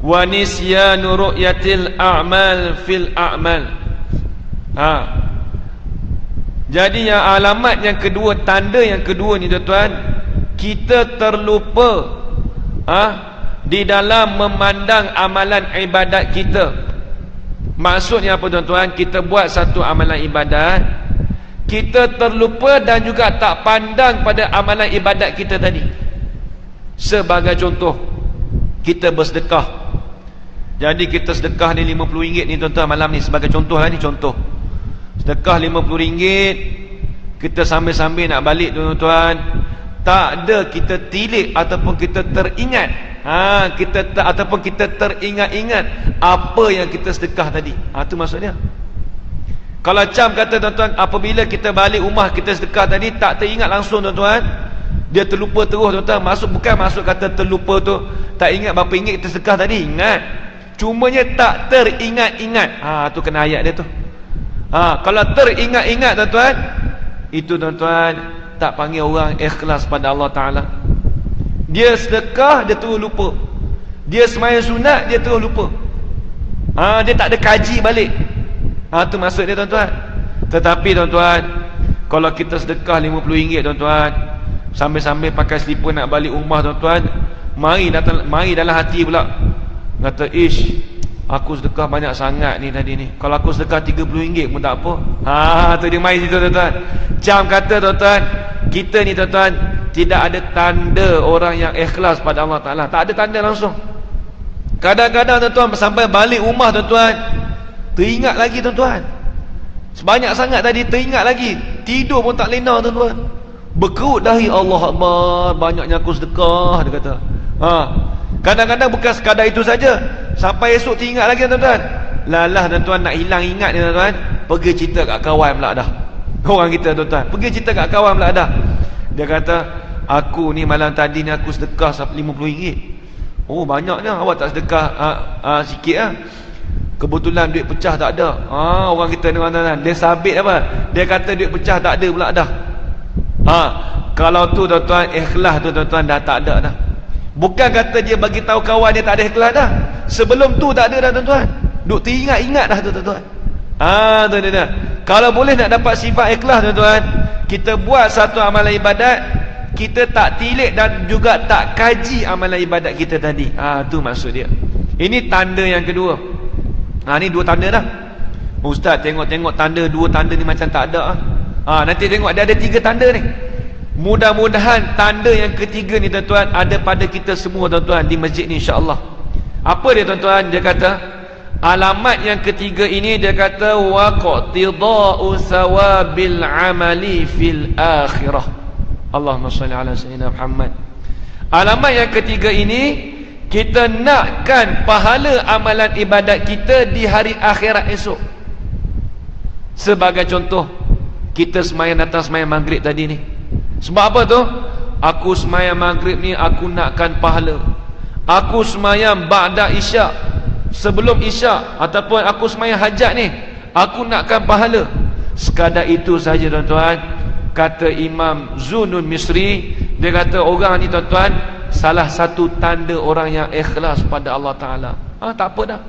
wa nisyanu ru'yatil a'mal fil a'mal. Jadi yang alamat yang kedua, tanda yang kedua ni tuan-tuan, kita terlupa di dalam memandang amalan ibadat kita. Maksudnya apa tuan-tuan? Kita buat satu amalan ibadat, kita terlupa dan juga tak pandang pada amalan ibadat kita tadi. Sebagai contoh, kita bersedekah. Jadi kita sedekah ni RM50 ni tuan-tuan malam ni, sebagai contoh lah ni, contoh. Sedekah RM50, kita sambil-sambil nak balik tuan-tuan, tak ada kita tilik ataupun kita teringat, ataupun kita teringat-ingat apa yang kita sedekah tadi. Itu maksudnya. Kalau macam kata tuan-tuan, apabila kita balik rumah kita sedekah tadi, tak teringat langsung tuan-tuan, dia terlupa terus tuan-tuan. Bukan maksud kata terlupa tu tak ingat berapa ringgit kita sedekah tadi, ingat, cumanya tak teringat-ingat. Tu kena ayat dia tu. Kalau teringat-ingat tuan-tuan, itu tuan-tuan tak panggil orang ikhlas pada Allah Ta'ala. Dia sedekah, dia terus lupa. Dia sembahyang sunat, dia terus lupa. Dia tak ada kaji balik. Tu maksud dia tuan-tuan. Tetapi tuan-tuan, kalau kita sedekah RM50 tuan-tuan, sambil-sambil pakai slipper nak balik rumah tuan-tuan, mari dalam hati pula kata, ish, aku sedekah banyak sangat ni tadi ni. Kalau aku sedekah RM30 pun tak apa. Tu dia main situ tuan-tuan. Macam kata tuan-tuan, kita ni tuan-tuan tidak ada tanda orang yang ikhlas pada Allah Ta'ala. Tak ada tanda langsung. Kadang-kadang tuan-tuan sampai balik rumah tuan-tuan, teringat lagi tuan-tuan. Sebanyak sangat tadi teringat lagi. Tidur pun tak lena tuan-tuan. Berkerut dahi, Allah Akbar, banyaknya aku sedekah, dia kata. Kadang-kadang bukan sekadar itu saja, sampai esok teringat lagi tuan-tuan. Lalah tuan-tuan, nak hilang ingat ni tuan-tuan, pergi cerita kat kawan pula dah. Orang kita tuan-tuan, pergi cerita kat kawan pula dah. Dia kata, aku ni malam tadi ni aku sedekah RM50. Oh banyaknya, awak tak sedekah sikit lah. Kebetulan duit pecah tak ada. Orang kita ni mana, dia sabit apa? Dia kata duit pecah tak ada pula dah. Kalau tu tuan-tuan, ikhlas tu tuan-tuan dah tak ada dah. Bukan kata dia bagi tahu kawan dia tak ada ikhlas dah. Sebelum tu tak ada dah tuan-tuan. Duk teringat-ingat dah tu tuan-tuan. Tu dia. Kalau boleh nak dapat sifat ikhlas tuan-tuan, kita buat satu amalan ibadat, kita tak tilik dan juga tak kaji amalan ibadat kita tadi. Tu maksud dia. Ini tanda yang kedua. Ni dua tanda dah. Ustaz tengok-tengok tanda, dua tanda ni macam tak ada. Nanti tengok dia ada 3 tanda ni. Mudah-mudahan tanda yang ketiga ni tuan-tuan ada pada kita semua tuan-tuan di masjid ni insya-Allah. Apa dia tuan-tuan? Dia kata alamat yang ketiga ini, dia kata waqtida'u sawabil amali fil akhirah. Allahumma salli ala sayyidina Muhammad. Alamat yang ketiga ini, kita nakkan pahala amalan ibadat kita di hari akhirat esok. Sebagai contoh, kita sembahyang datang sembahyang maghrib tadi ni. Sebab apa tu? Aku sembahyang maghrib ni aku nakkan pahala. Aku sembahyang ba'da isyak, sebelum isyak, ataupun aku sembahyang hajat ni, aku nakkan pahala. Sekadar itu saja tuan-tuan. Kata Imam Zunun Misri, dia kata orang ni tuan-tuan, salah satu tanda orang yang ikhlas pada Allah Ta'ala. Tak apa dah.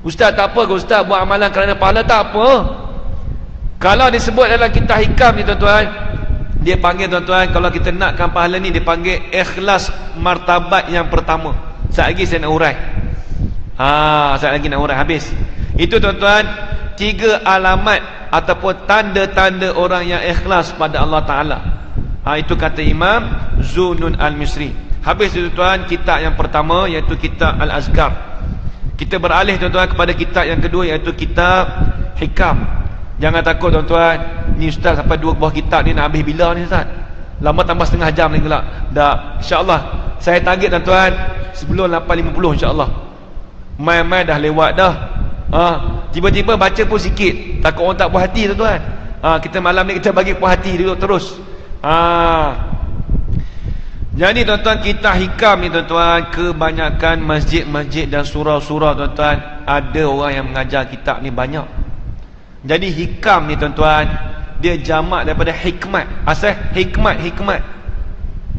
Ustaz tak apa ke Ustaz buat amalan kerana pahala? Tak apa. Kalau disebut dalam kitab hikam ni tuan-tuan, dia panggil tuan-tuan, kalau kita nakkan pahala ni, dia panggil ikhlas martabat yang pertama. Sekejap lagi saya nak urai. Sekejap lagi nak urai habis. Itu tuan-tuan, 3 alamat ataupun tanda-tanda orang yang ikhlas pada Allah Ta'ala. Itu kata Imam Zunun Al-Misri. Habis tuan-tuan, kitab yang pertama iaitu kitab Al-Azkar. Kita beralih tuan-tuan kepada kitab yang kedua iaitu kitab Hikam. Jangan takut tuan-tuan, ni Ustaz sampai 2 buah kitab ni nak habis bila ni Ustaz? Lama tambah setengah jam lagi pula. Dah, insya-Allah saya target tuan-tuan sebelum 8.50 insya-Allah. Mai-mai dah lewat dah. Tiba-tiba baca pun sikit, takut orang tak puas hati tuan-tuan. Kita malam ni kita bagi puas hati duduk terus. Jadi tuan-tuan, kitab hikam ni tuan-tuan, kebanyakan masjid-masjid dan surau-surau tuan-tuan ada orang yang mengajar kitab ni banyak. Jadi hikam ni tuan-tuan, dia jamak daripada hikmat. Asal hikmat.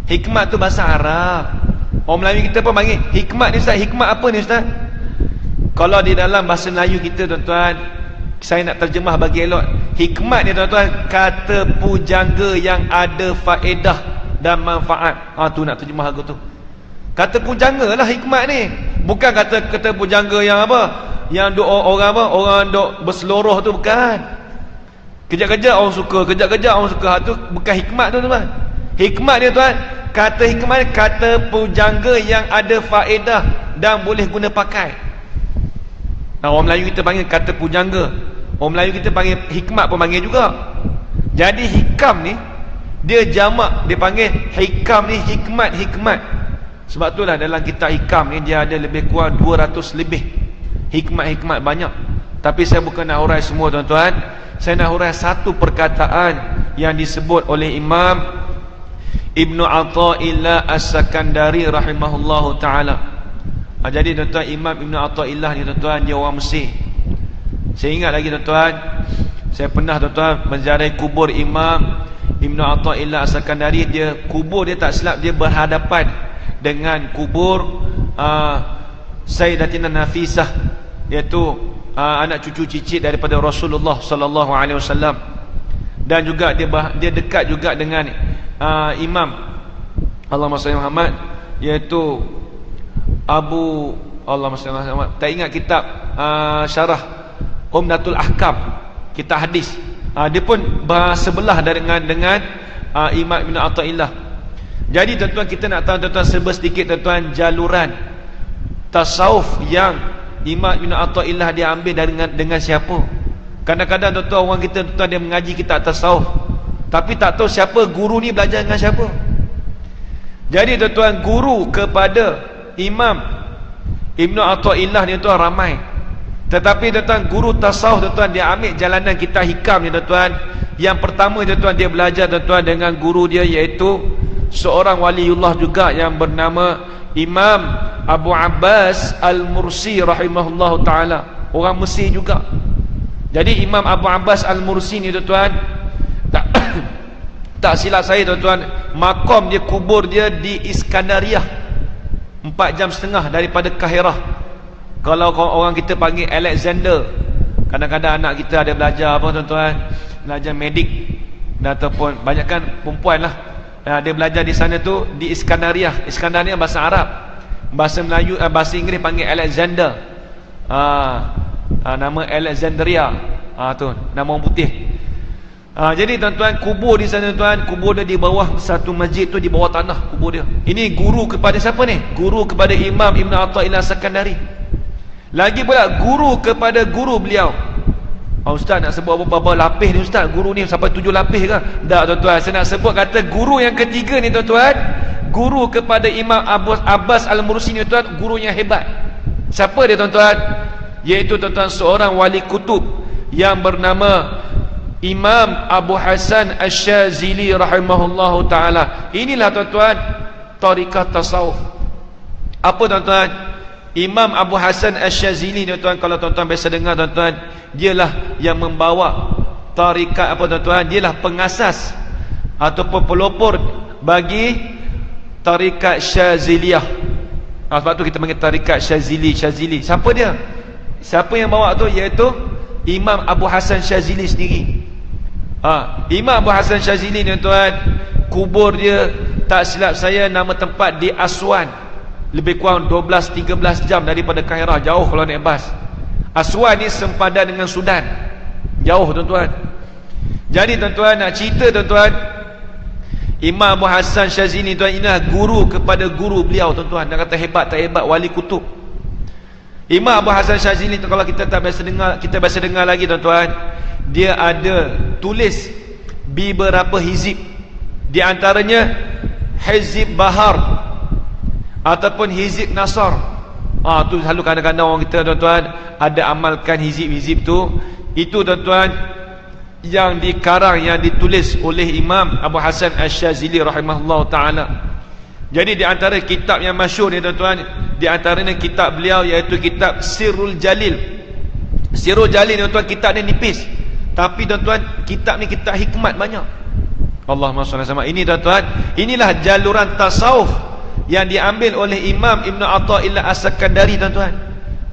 Hikmat tu bahasa Arab. Orang Melayu kita pun panggil hikmat ni Ustaz. Hikmat apa ni Ustaz? Kalau di dalam bahasa Melayu kita tuan-tuan, saya nak terjemah bagi elok. Hikmat ni tuan-tuan, kata pujangga yang ada faedah dan manfaat. Tu nak terjemah aku tu. Kata pujangga lah hikmat ni. Bukan kata pujangga yang apa? Yang duk orang apa? Orang duk berseluruh tu, bukan. Kejap-kejap orang suka, kejap-kejap orang suka. Tu bukan hikmat tu tuan. Hikmat dia tuan, kata hikmat, kata pujangga yang ada faedah dan boleh guna pakai. Orang Melayu kita panggil kata pujangga. Orang Melayu kita panggil hikmat pun panggil juga. Jadi hikam ni, dia jamak, dia panggil hikam ni hikmat. Sebab itulah dalam kitab hikam ni dia ada lebih kurang 200 lebih hikmat banyak. Tapi saya bukan nak hurai semua tuan-tuan. Saya nak hurai satu perkataan yang disebut oleh Imam Ibnu Atha'illah As-Sakandari rahimahullahu ta'ala. Jadi tuan-tuan, Imam Ibnu Atha'illah ni tuan-tuan, dia orang Mesir. Saya ingat lagi tuan-tuan, saya pernah tuan-tuan menziarahi kubur Imam Ibnu Atha'illah As-Sakandari. Dia kubur dia tak silap, dia berhadapan dengan kubur Sayyidatina Nafisah, iaitu anak cucu cicit daripada Rasulullah sallallahu alaihi wasallam. Dan juga dia dekat juga dengan Imam Allahumma salli Muhammad, iaitu Abu Allahumma salli Muhammad. Tak ingat kitab syarah Umdatul Ahkam, kitab hadis. Dia pun bersebelah dengan Imam Ibn Atha'illah. Jadi tuan-tuan, kita nak tahu tuan-tuan sedikit tuan-tuan jaluran tasawuf yang Imam Ibn Atha'illah dia ambil dengan siapa. Kadang-kadang tuan-tuan, orang kita tuan-tuan dia mengaji kitab tasawuf, tapi tak tahu siapa guru ni, belajar dengan siapa. Jadi tuan-tuan, guru kepada Imam Ibn Atha'illah ni tuan ramai. Tetapi tuan-tuan, guru tasawuf tuan-tuan, dia ambil jalanan kita hikam ni tuan-tuan. Yang pertama tuan-tuan, dia belajar tuan-tuan dengan guru dia, iaitu seorang waliullah juga yang bernama Imam Abu Abbas Al-Mursi rahimahullahu ta'ala. Orang Mesir juga. Jadi Imam Abu Abbas Al-Mursi ni tuan-tuan, tak silap saya tuan-tuan, makam dia, kubur dia di Iskandariah, 4 jam setengah daripada Kahirah. Kalau orang kita panggil Alexander, kadang-kadang anak kita ada belajar apa tuan-tuan, belajar medik ataupun banyakkan perempuan lah, dia belajar di sana tu, di Iskandariah. Iskandariah bahasa Arab, bahasa Melayu, bahasa Inggeris panggil Alexander. Nama Alexandria, tu nama orang putih. Jadi tuan-tuan, kubur di sana tuan, kubur dia di bawah satu masjid tu, di bawah tanah kubur dia. Ini guru kepada siapa ni? Guru kepada Imam Ibn Atha'illah As-Sakandari. Lagi pula guru kepada guru beliau. Ustaz nak sebut berapa lapis ni ustaz? Guru ni sampai 7 lapis ke? Tak tuan-tuan, saya nak sebut kata guru yang ketiga ni tuan-tuan, guru kepada Imam Abu Abbas Al-Mursi ni tuan, guru yang hebat. Siapa dia tuan-tuan? Iaitu tuan-tuan, seorang wali kutub yang bernama Imam Abu Hasan Asy-Syazili rahimahullahu ta'ala. Inilah tuan-tuan tarikat tasawuf. Apa tuan-tuan? Imam Abu Hasan Asy-Syazili ni tuan, kalau tuan-tuan biasa dengar tuan-tuan, dialah yang membawa tarikat apa tuan-tuan, dialah pengasas ataupun pelopor bagi tarikat Syaziliyah. Sebab tu kita panggil tarikat Syazili. Siapa dia? Siapa yang bawa tu? Iaitu Imam Abu Hasan Syazili sendiri. Imam Abu Hasan Syazili ni tuan, kubur dia tak silap saya nama tempat di Aswan, lebih kurang 12-13 jam daripada Kahirah. Jauh kalau naik bas. Aswan ni sempadan dengan Sudan, jauh tuan-tuan. Jadi tuan-tuan, nak cerita tuan-tuan, Imam Abu Hasan Syazili tuan, inilah guru kepada guru beliau tuan-tuan. Nak kata hebat tak hebat, wali kutub. Imam Abu Hasan Syazili tu, kalau kita tak biasa dengar, kita biasa dengar lagi tuan-tuan, dia ada tulis beberapa hizib. Di antaranya Hizib Bahar ataupun Hizib Nasar. Tu selalu kadang-kadang orang kita tuan-tuan ada amalkan hizib-hizib tu. Itu tuan-tuan yang dikarang, yang ditulis oleh Imam Abu Hasan Asy-Syazili rahimahullah ta'ala. Jadi di antara kitab yang masyhur ni tuan-tuan, di antaranya kitab beliau iaitu kitab Sirrul Jalil. Sirrul Jalil ni tuan, kitab ni nipis, tapi tuan-tuan kitab ni kitab hikmat banyak. Allahumma shalli sama. Ini tuan-tuan, inilah jaluran tasawuf yang diambil oleh Imam Ibn Atha'illah As-Sakandari tuan-tuan.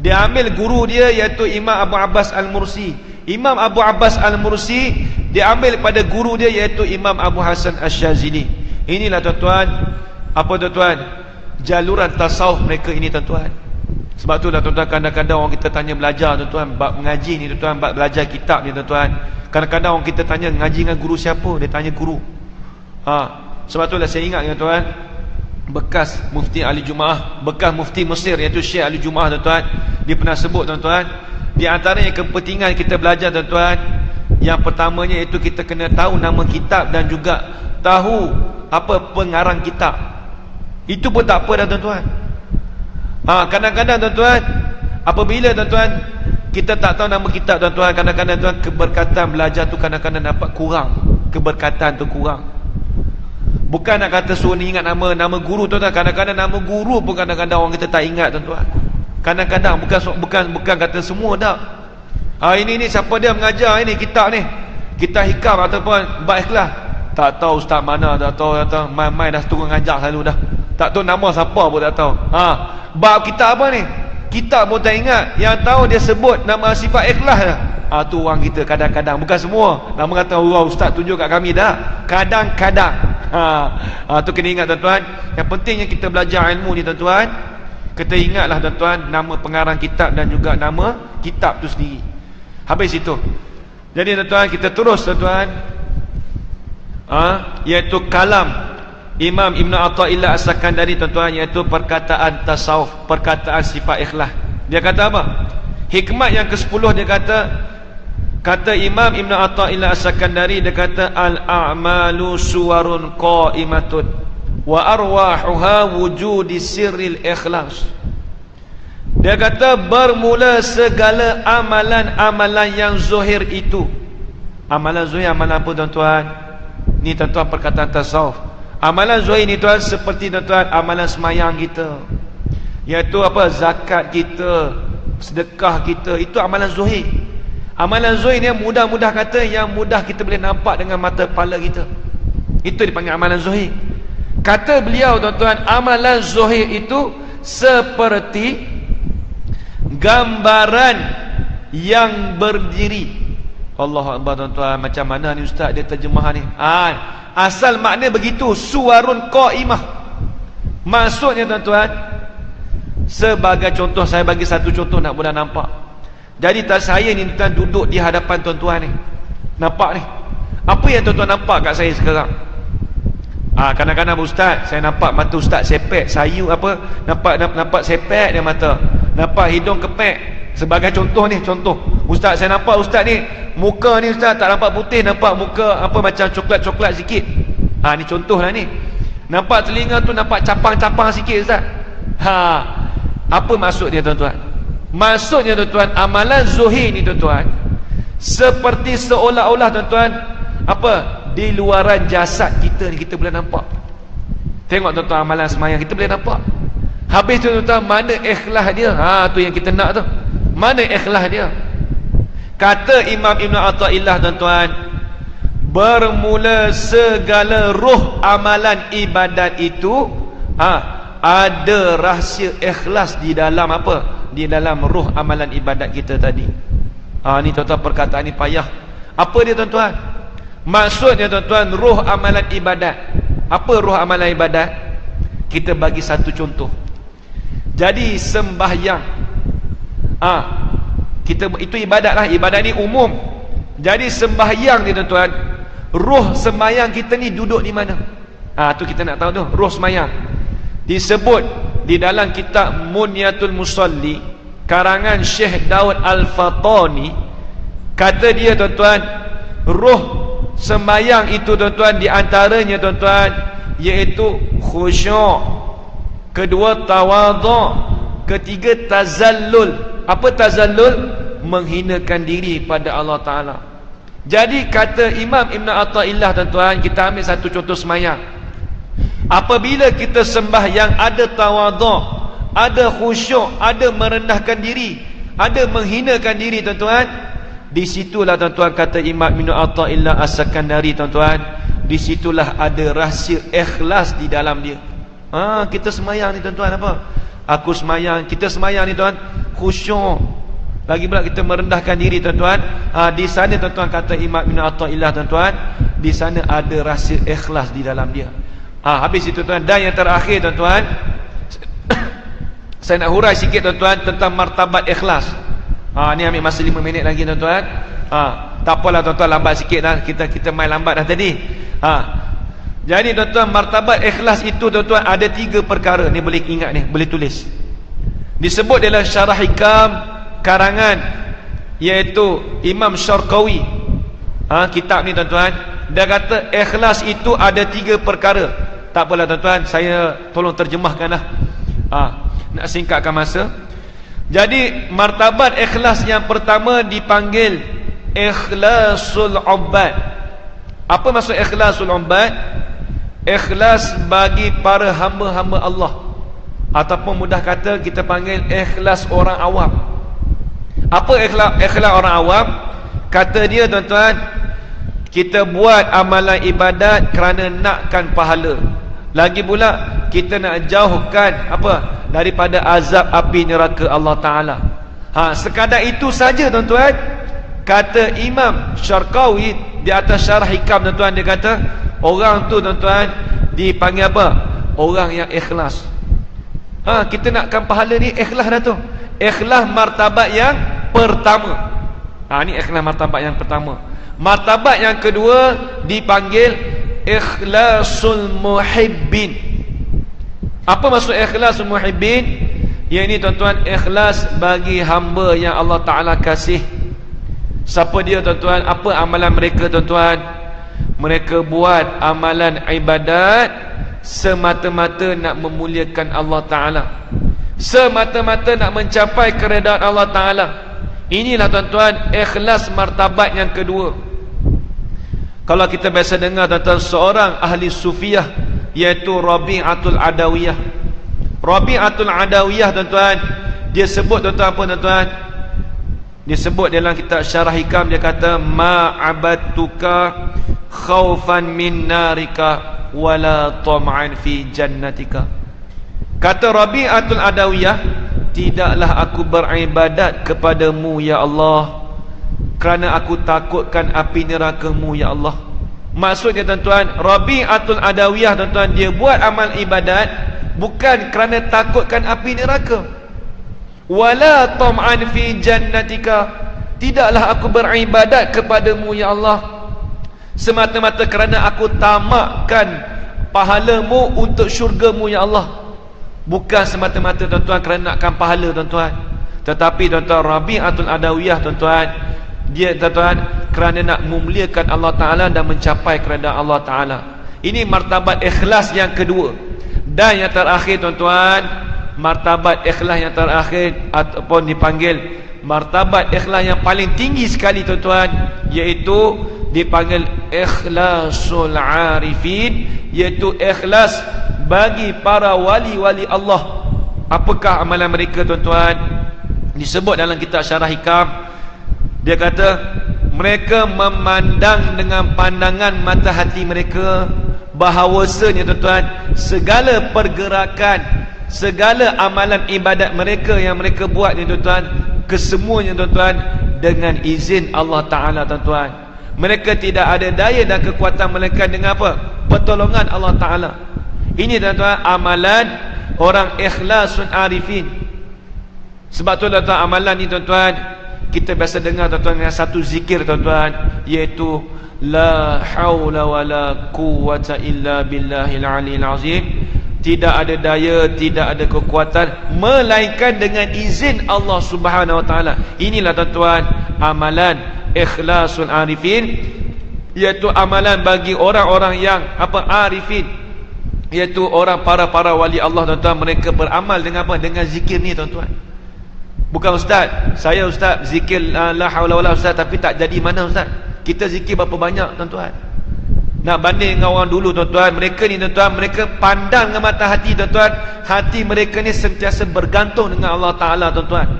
Dia ambil guru dia iaitu Imam Abu Abbas Al-Mursi. Imam Abu Abbas Al-Mursi dia ambil pada guru dia iaitu Imam Abu Hasan Asy-Syazili. Inilah tuan-tuan, apa tuan-tuan, jaluran tasawuf mereka ini tuan-tuan. Sebab tu lah tuan-tuan, kadang-kadang orang kita tanya belajar tuan-tuan, bab mengaji ni tuan-tuan, bab belajar kitab ni tuan-tuan, kadang-kadang orang kita tanya ngaji dengan guru siapa, dia tanya guru. Sebab tu lah saya ingat tuan-tuan, bekas mufti ahli Jumaah, bekas mufti Mesir iaitu Syekh ahli Jumaah tuan-tuan, dia pernah sebut tuan-tuan, di antara yang kepentingan kita belajar tuan-tuan, yang pertamanya iaitu kita kena tahu nama kitab dan juga tahu apa pengarang kitab. Itu pun tak apa dah tuan-tuan. Kadang-kadang tuan-tuan, apabila tuan-tuan kita tak tahu nama kitab tuan-tuan, kadang-kadang tuan, keberkatan belajar tu kadang-kadang dapat kurang. Keberkatan tu kurang. Bukan nak kata suruh ni ingat nama guru tuan-tuan, kadang-kadang nama guru pun kadang-kadang orang kita tak ingat tuan-tuan. Kadang-kadang bukan kata semua dah. Ini siapa dia mengajar ini kitab ni, kitab hikam ataupun bab ikhlas, tak tahu ustaz mana, tak tahu mai dah turun ngajar selalu dah, tak tahu nama siapa pun tak tahu. Bab kitab apa ni, kitab pun tak ingat, yang tahu dia sebut nama sifat ikhlas dah. Tu orang kita kadang-kadang, bukan semua. Nama kata ustaz tunjuk kat kami dah, kadang-kadang. Tu kena ingat tuan-tuan. Yang pentingnya kita belajar ilmu ni tuan-tuan, kita ingatlah tuan-tuan nama pengarang kitab dan juga nama kitab tu sendiri. Habis itu. Jadi tuan-tuan, kita terus tuan-tuan, iaitu kalam Imam Ibn Atha'illah As-Sakandari tuan-tuan, iaitu perkataan tasawuf, perkataan sifat ikhlas. Dia kata apa? Hikmat yang ke-10 dia kata Imam Ibn Atha'illah As-Sakandari, dia kata al-a'malu suwarun qa'imatun wa arwahuha wujudi sirril ikhlas. Dia kata bermula segala amalan-amalan yang zuhir itu. Amalan zuhir, amalan apa tuan-tuan? Ni tuan-tuan perkataan tasawuf. Amalan zuhir ni tuan seperti tuan-tuan amalan semayang kita, iaitu apa? Zakat kita, sedekah kita, itu amalan zuhir. Amalan zuhir ni mudah-mudah kata yang mudah kita boleh nampak dengan mata kepala kita. Itu dipanggil amalan zuhir. Kata beliau tuan-tuan, amalan zuhir itu seperti gambaran yang berdiri. Allah Akbar tuan-tuan, macam mana ni ustaz dia terjemah ni? Asal makna begitu, suwarun qaimah. Maksudnya tuan-tuan, sebagai contoh, saya bagi satu contoh nak mudah nampak. Jadi tak saya ni tuan duduk di hadapan tuan-tuan ni. Nampak ni? Apa yang tuan-tuan nampak kat saya sekarang? Kadang-kadang ustaz, saya nampak mata ustaz sepek, sayu apa? Nampak sepek dia mata. Nampak hidung kepek. Sebagai contoh ni, contoh. Ustaz, saya nampak ustaz ni, muka ni ustaz tak nampak putih, nampak muka apa macam coklat-coklat sikit. Ni contoh lah ni. Nampak telinga tu nampak capang-capang sikit ustaz. Apa maksud dia tuan-tuan? Maksudnya tuan-tuan, amalan zuhir ni tuan-tuan, seperti seolah-olah tuan-tuan, apa? Di luaran jasad kita ni kita boleh nampak. Tengok tuan-tuan amalan semayang kita boleh nampak. Habis tu tuan-tuan, mana ikhlas dia? Tu yang kita nak tu. Mana ikhlas dia? Kata Imam Ibn Atha'illah tuan-tuan, bermula segala ruh amalan ibadat itu ada rahsia ikhlas di dalam apa? Di dalam ruh amalan ibadat kita tadi. Ni tuan-tuan, perkataan ni payah. Apa dia tuan-tuan? Maksudnya tuan-tuan, ruh amalan ibadat. Apa ruh amalan ibadat? Kita bagi satu contoh. Jadi sembahyang, kita itu ibadat lah. Ibadat ni umum. Jadi sembahyang ni tuan-tuan, ruh sembahyang kita ni duduk di mana? Tu kita nak tahu tu, ruh sembahyang. Disebut di dalam kitab Munyatul Musalli karangan Syekh Daud Al-Fatani. Kata dia tuan-tuan, ruh sembahyang itu tuan-tuan, di antaranya tuan-tuan, iaitu khusyuk, kedua tawadhu', ketiga tazallul. Apa tazallul? Menghinakan diri pada Allah Ta'ala. Jadi kata Imam Ibn Atha'illah tuan-tuan, kita ambil satu contoh sembahyang. Apabila kita sembahyang ada tawadhu', ada khusyuk, ada merendahkan diri, ada menghinakan diri tuan-tuan, disitulah tuan-tuan kata Imam Ibn Atha'illah As-Sakandari tuan-tuan, disitulah ada rahsia ikhlas di dalam dia. Kita semayang ni tuan-tuan apa? Aku semayang, kita semayang ni tuan, khusyuk. Lagi pula kita merendahkan diri tuan-tuan. Di sana tuan-tuan kata Imam Ibn Atha'illah tuan-tuan, di sana ada rahsia ikhlas di dalam dia. Habis itu tuan, dan yang terakhir tuan-tuan, saya nak hurai sikit tuan-tuan tentang martabat ikhlas. Ni ambil masa 5 minit lagi tuan-tuan. Tak apalah tuan-tuan, lambat sikit dah. Kita main lambat dah tadi. Jadi tuan-tuan, martabat ikhlas itu tuan-tuan ada 3 perkara. Ni boleh ingat ni, boleh tulis. Disebut dalam Syarah Hikam karangan iaitu Imam Syarqawi. Kitab ni tuan-tuan, dia kata ikhlas itu ada 3 perkara. Tak apalah tuan-tuan, saya tolong terjemahkanlah. Nak singkatkan masa. Jadi martabat ikhlas yang pertama dipanggil ikhlasul ubad. Apa maksud ikhlasul ubad? Ikhlas bagi para hamba-hamba Allah, ataupun mudah kata kita panggil ikhlas orang awam. Apa ikhlas orang awam? Kata dia tuan-tuan, kita buat amalan ibadat kerana nakkan pahala. Lagi pula kita nak jauhkan apa? Daripada azab api neraka Allah Ta'ala. Sekadar itu saja tuan-tuan. Kata Imam Syarqawi di atas Syarah Hikam tuan-tuan, dia kata orang tu tuan-tuan dipanggil apa? Orang yang ikhlas. Kita nakkan pahala ni ikhlas dah tu. Ikhlas martabat yang pertama. Ni ikhlas martabat yang pertama. Martabat yang kedua dipanggil ikhlasul muhibbin. Apa maksud ikhlasul muhibbin? Yang ini tuan-tuan, ikhlas bagi hamba yang Allah Ta'ala kasih. Siapa dia tuan-tuan? Apa amalan mereka tuan-tuan? Mereka buat amalan ibadat semata-mata nak memuliakan Allah Ta'ala, semata-mata nak mencapai keredaan Allah Ta'ala. Inilah tuan-tuan ikhlas martabat yang kedua. Kalau kita biasa dengar tentang seorang ahli sufiah, iaitu Rabi'atul Adawiyah. Rabi'atul Adawiyah tuan-tuan, dia sebut tuan-tuan apa tuan-tuan? Dia sebut dalam kitab Syarah Hikam, dia kata ma'abadtuka khaufan min narika wala tam'an fi jannatika. Kata Rabi'atul Adawiyah, tidaklah aku beribadat kepadamu ya Allah kerana aku takutkan api neraka-Mu ya Allah. Maksudnya tuan-tuan, Rabi'atul Adawiyah tuan-tuan, dia buat amal ibadat bukan kerana takutkan api neraka. Wala tam'an fi jannatika, tidaklah aku beribadat kepadamu ya Allah semata-mata kerana aku tamakkan pahala-Mu untuk syurga-Mu ya Allah. Bukan semata-mata tuan-tuan kerana nakkan pahala tuan-tuan, tetapi tuan-tuan Rabi'atul Adawiyah tuan-tuan, dia tuan-tuan kerana nak memuliakan Allah Ta'ala dan mencapai keredaan Allah Ta'ala. Ini martabat ikhlas yang kedua. Dan yang terakhir tuan-tuan, martabat ikhlas yang terakhir ataupun dipanggil martabat ikhlas yang paling tinggi sekali tuan-tuan, iaitu dipanggil ikhlasul arifin, iaitu ikhlas bagi para wali-wali Allah. Apakah amalan mereka tuan-tuan? Disebut dalam kitab Syarah Hikam, dia kata mereka memandang dengan pandangan mata hati mereka bahawasanya tuan-tuan, segala pergerakan, segala amalan ibadat mereka yang mereka buat ni tuan-tuan, kesemuanya tuan-tuan dengan izin Allah Ta'ala tuan-tuan. Mereka tidak ada daya dan kekuatan mereka dengan apa? Pertolongan Allah Ta'ala. Ini tuan-tuan amalan orang ikhlasun arifin. Sebab tu tuan-tuan amalan ni tuan-tuan, kita biasa dengar tuan-tuan dengan satu zikir tuan-tuan, iaitu la haula wala quwwata illa billahil aliyil azim. Tidak ada daya, tidak ada kekuatan melainkan dengan izin Allah Subhanahu wa taala. Inilah tuan-tuan amalan ikhlasul arifin, iaitu amalan bagi orang-orang yang apa? Arifin, iaitu orang para wali Allah tuan-tuan. Mereka beramal dengan apa? Dengan zikir ni tuan-tuan. Bukan ustaz, saya ustaz zikir la haula wala ustaz, tapi tak jadi mana ustaz. Kita zikir berapa banyak tuan-tuan? Nak banding dengan orang dulu tuan-tuan, mereka ni tuan-tuan, mereka pandang dengan mata hati tuan-tuan. Hati mereka ni sentiasa bergantung dengan Allah Ta'ala tuan-tuan.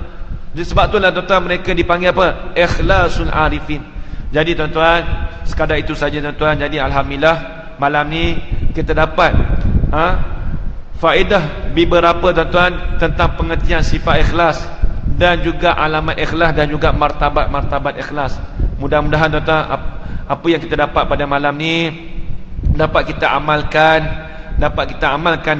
Jadi sebab itulah tuan-tuan mereka dipanggil apa? Ikhlasul arifin. Jadi tuan-tuan, sekadar itu saja tuan-tuan. Jadi alhamdulillah malam ni kita dapat faedah beberapa tuan-tuan tentang pengertian sifat ikhlas dan juga alamat ikhlas dan juga martabat-martabat ikhlas. Mudah-mudahan tuan-tuan apa yang kita dapat pada malam ni dapat kita amalkan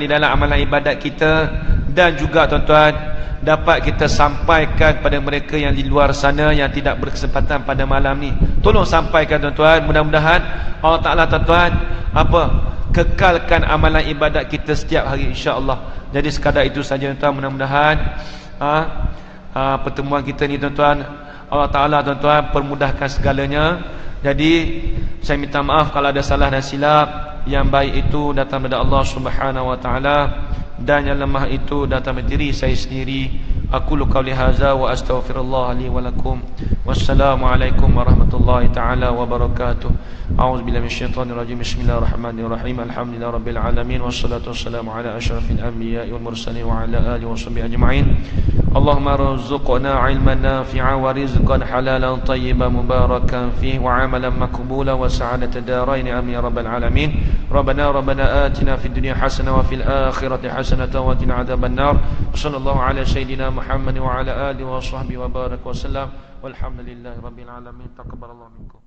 di dalam amalan ibadat kita, dan juga tuan-tuan dapat kita sampaikan kepada mereka yang di luar sana yang tidak berkesempatan pada malam ni. Tolong sampaikan tuan-tuan. Mudah-mudahan Allah Ta'ala tuan-tuan kekalkan amalan ibadat kita setiap hari insya-Allah. Jadi sekadar itu saja tuan-tuan. Mudah-mudahan pertemuan kita ni tuan-tuan, Allah Ta'ala tuan-tuan permudahkan segalanya. Jadi saya minta maaf kalau ada salah dan silap. Yang baik itu datang dari Allah Subhanahu wa taala, dan yang lemah itu datang dari diri saya sendiri. Aqulu qawli hadza wa astaghfirullah li wa lakum. Wassalamualaikum warahmatullahi taala wabarakatuh. A'udzubillahi minasyaitonir rajim. Bismillahirrahmanirrahim. Alhamdulillahirabbil alamin wassalatu wassalamu ala asyrafil anbiya'i wal mursalin wa ala alihi washabbihi ajma'in. Allahumma rzuqna 'ilman nafi'a wa rizqan halalan tayyiban mubarakan fihi wa 'amalan maqbulan wa sa'adata darain amin ya rabbal alamin. Rabbana atina fid dunya hasanah wa fil akhirati hasanah wa qina adzabannar. Sallallahu ala sayyidina Muhammad wa ala alihi wa sahbihi wa baraka wa sallam. Walhamdulillahi rabbil alamin. Taqabbalallahu minkum.